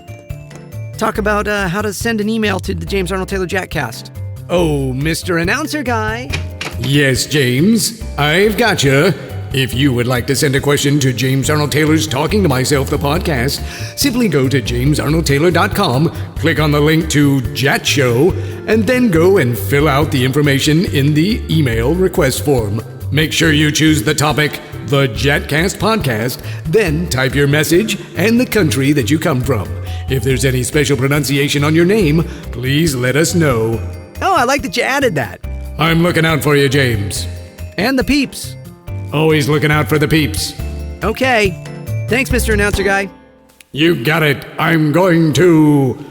talk about how to send an email to the James Arnold Taylor JATcast? Oh, Mr. Announcer Guy. Yes, James, I've got you. If you would like to send a question to James Arnold Taylor's Talking to Myself, the podcast, simply go to jamesarnoldtaylor.com, click on the link to JAT Show, and then go and fill out the information in the email request form. Make sure you choose the topic, the JATcast podcast, then type your message and the country that you come from. If there's any special pronunciation on your name, please let us know. Oh, I like that you added that. I'm looking out for you, James. And the peeps. Always looking out for the peeps. Okay. Thanks, Mr. Announcer Guy. You got it. I'm going to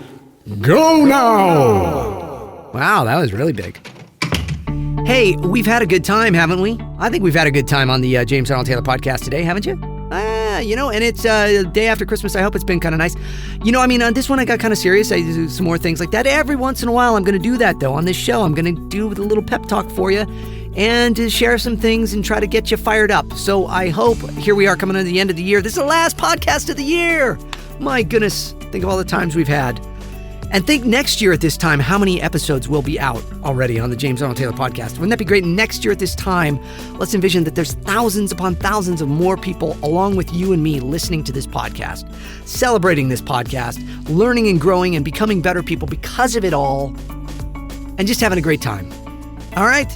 go now. Wow, that was really big. Hey, we've had a good time, haven't we? I think we've had a good time on the James Arnold Taylor podcast today, haven't you? And it's the day after Christmas. I hope it's been kind of nice. On this one I got kind of serious. I do some more things like that. Every once in a while I'm going to do that, though, on this show. I'm going to do a little pep talk for you and to share some things and try to get you fired up. So I hope, here we are coming to the end of the year. This is the last podcast of the year. My goodness, think of all the times we've had. And think next year at this time, how many episodes will be out already on the James Arnold Taylor podcast. Wouldn't that be great? Next year at this time, let's envision that there's thousands upon thousands of more people along with you and me listening to this podcast, celebrating this podcast, learning and growing and becoming better people because of it all, and just having a great time. All right?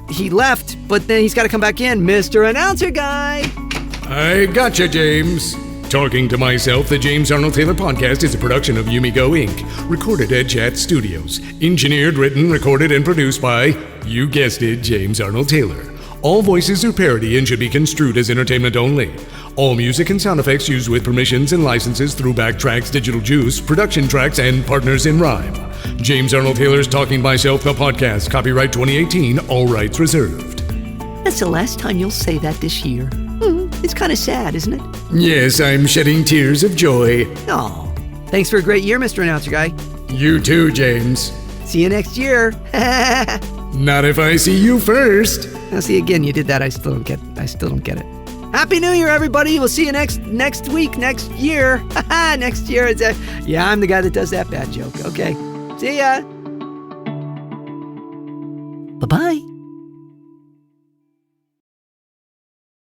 He left, but then he's got to come back in. Mr. Announcer Guy. I gotcha, James. Talking to Myself, the James Arnold Taylor podcast is a production of Yumigo Inc., recorded at JAT Studios. Engineered, written, recorded, and produced by, you guessed it, James Arnold Taylor. All voices are parody and should be construed as entertainment only. All music and sound effects used with permissions and licenses through Backtracks, Digital Juice, Production Tracks, and Partners in Rhyme. James Arnold Taylor's Talking Myself, the podcast, copyright 2018, all rights reserved. That's the last time you'll say that this year. It's kind of sad, isn't it? Yes, I'm shedding tears of joy. Oh, thanks for a great year, Mr. Announcer Guy. You too, James. See you next year. Not if I see you first. Now, see, again, you did that. I still don't get it. Happy New Year, everybody. We'll see you next week, next year. Next year. I'm the guy that does that bad joke. Okay. See ya. Bye-bye.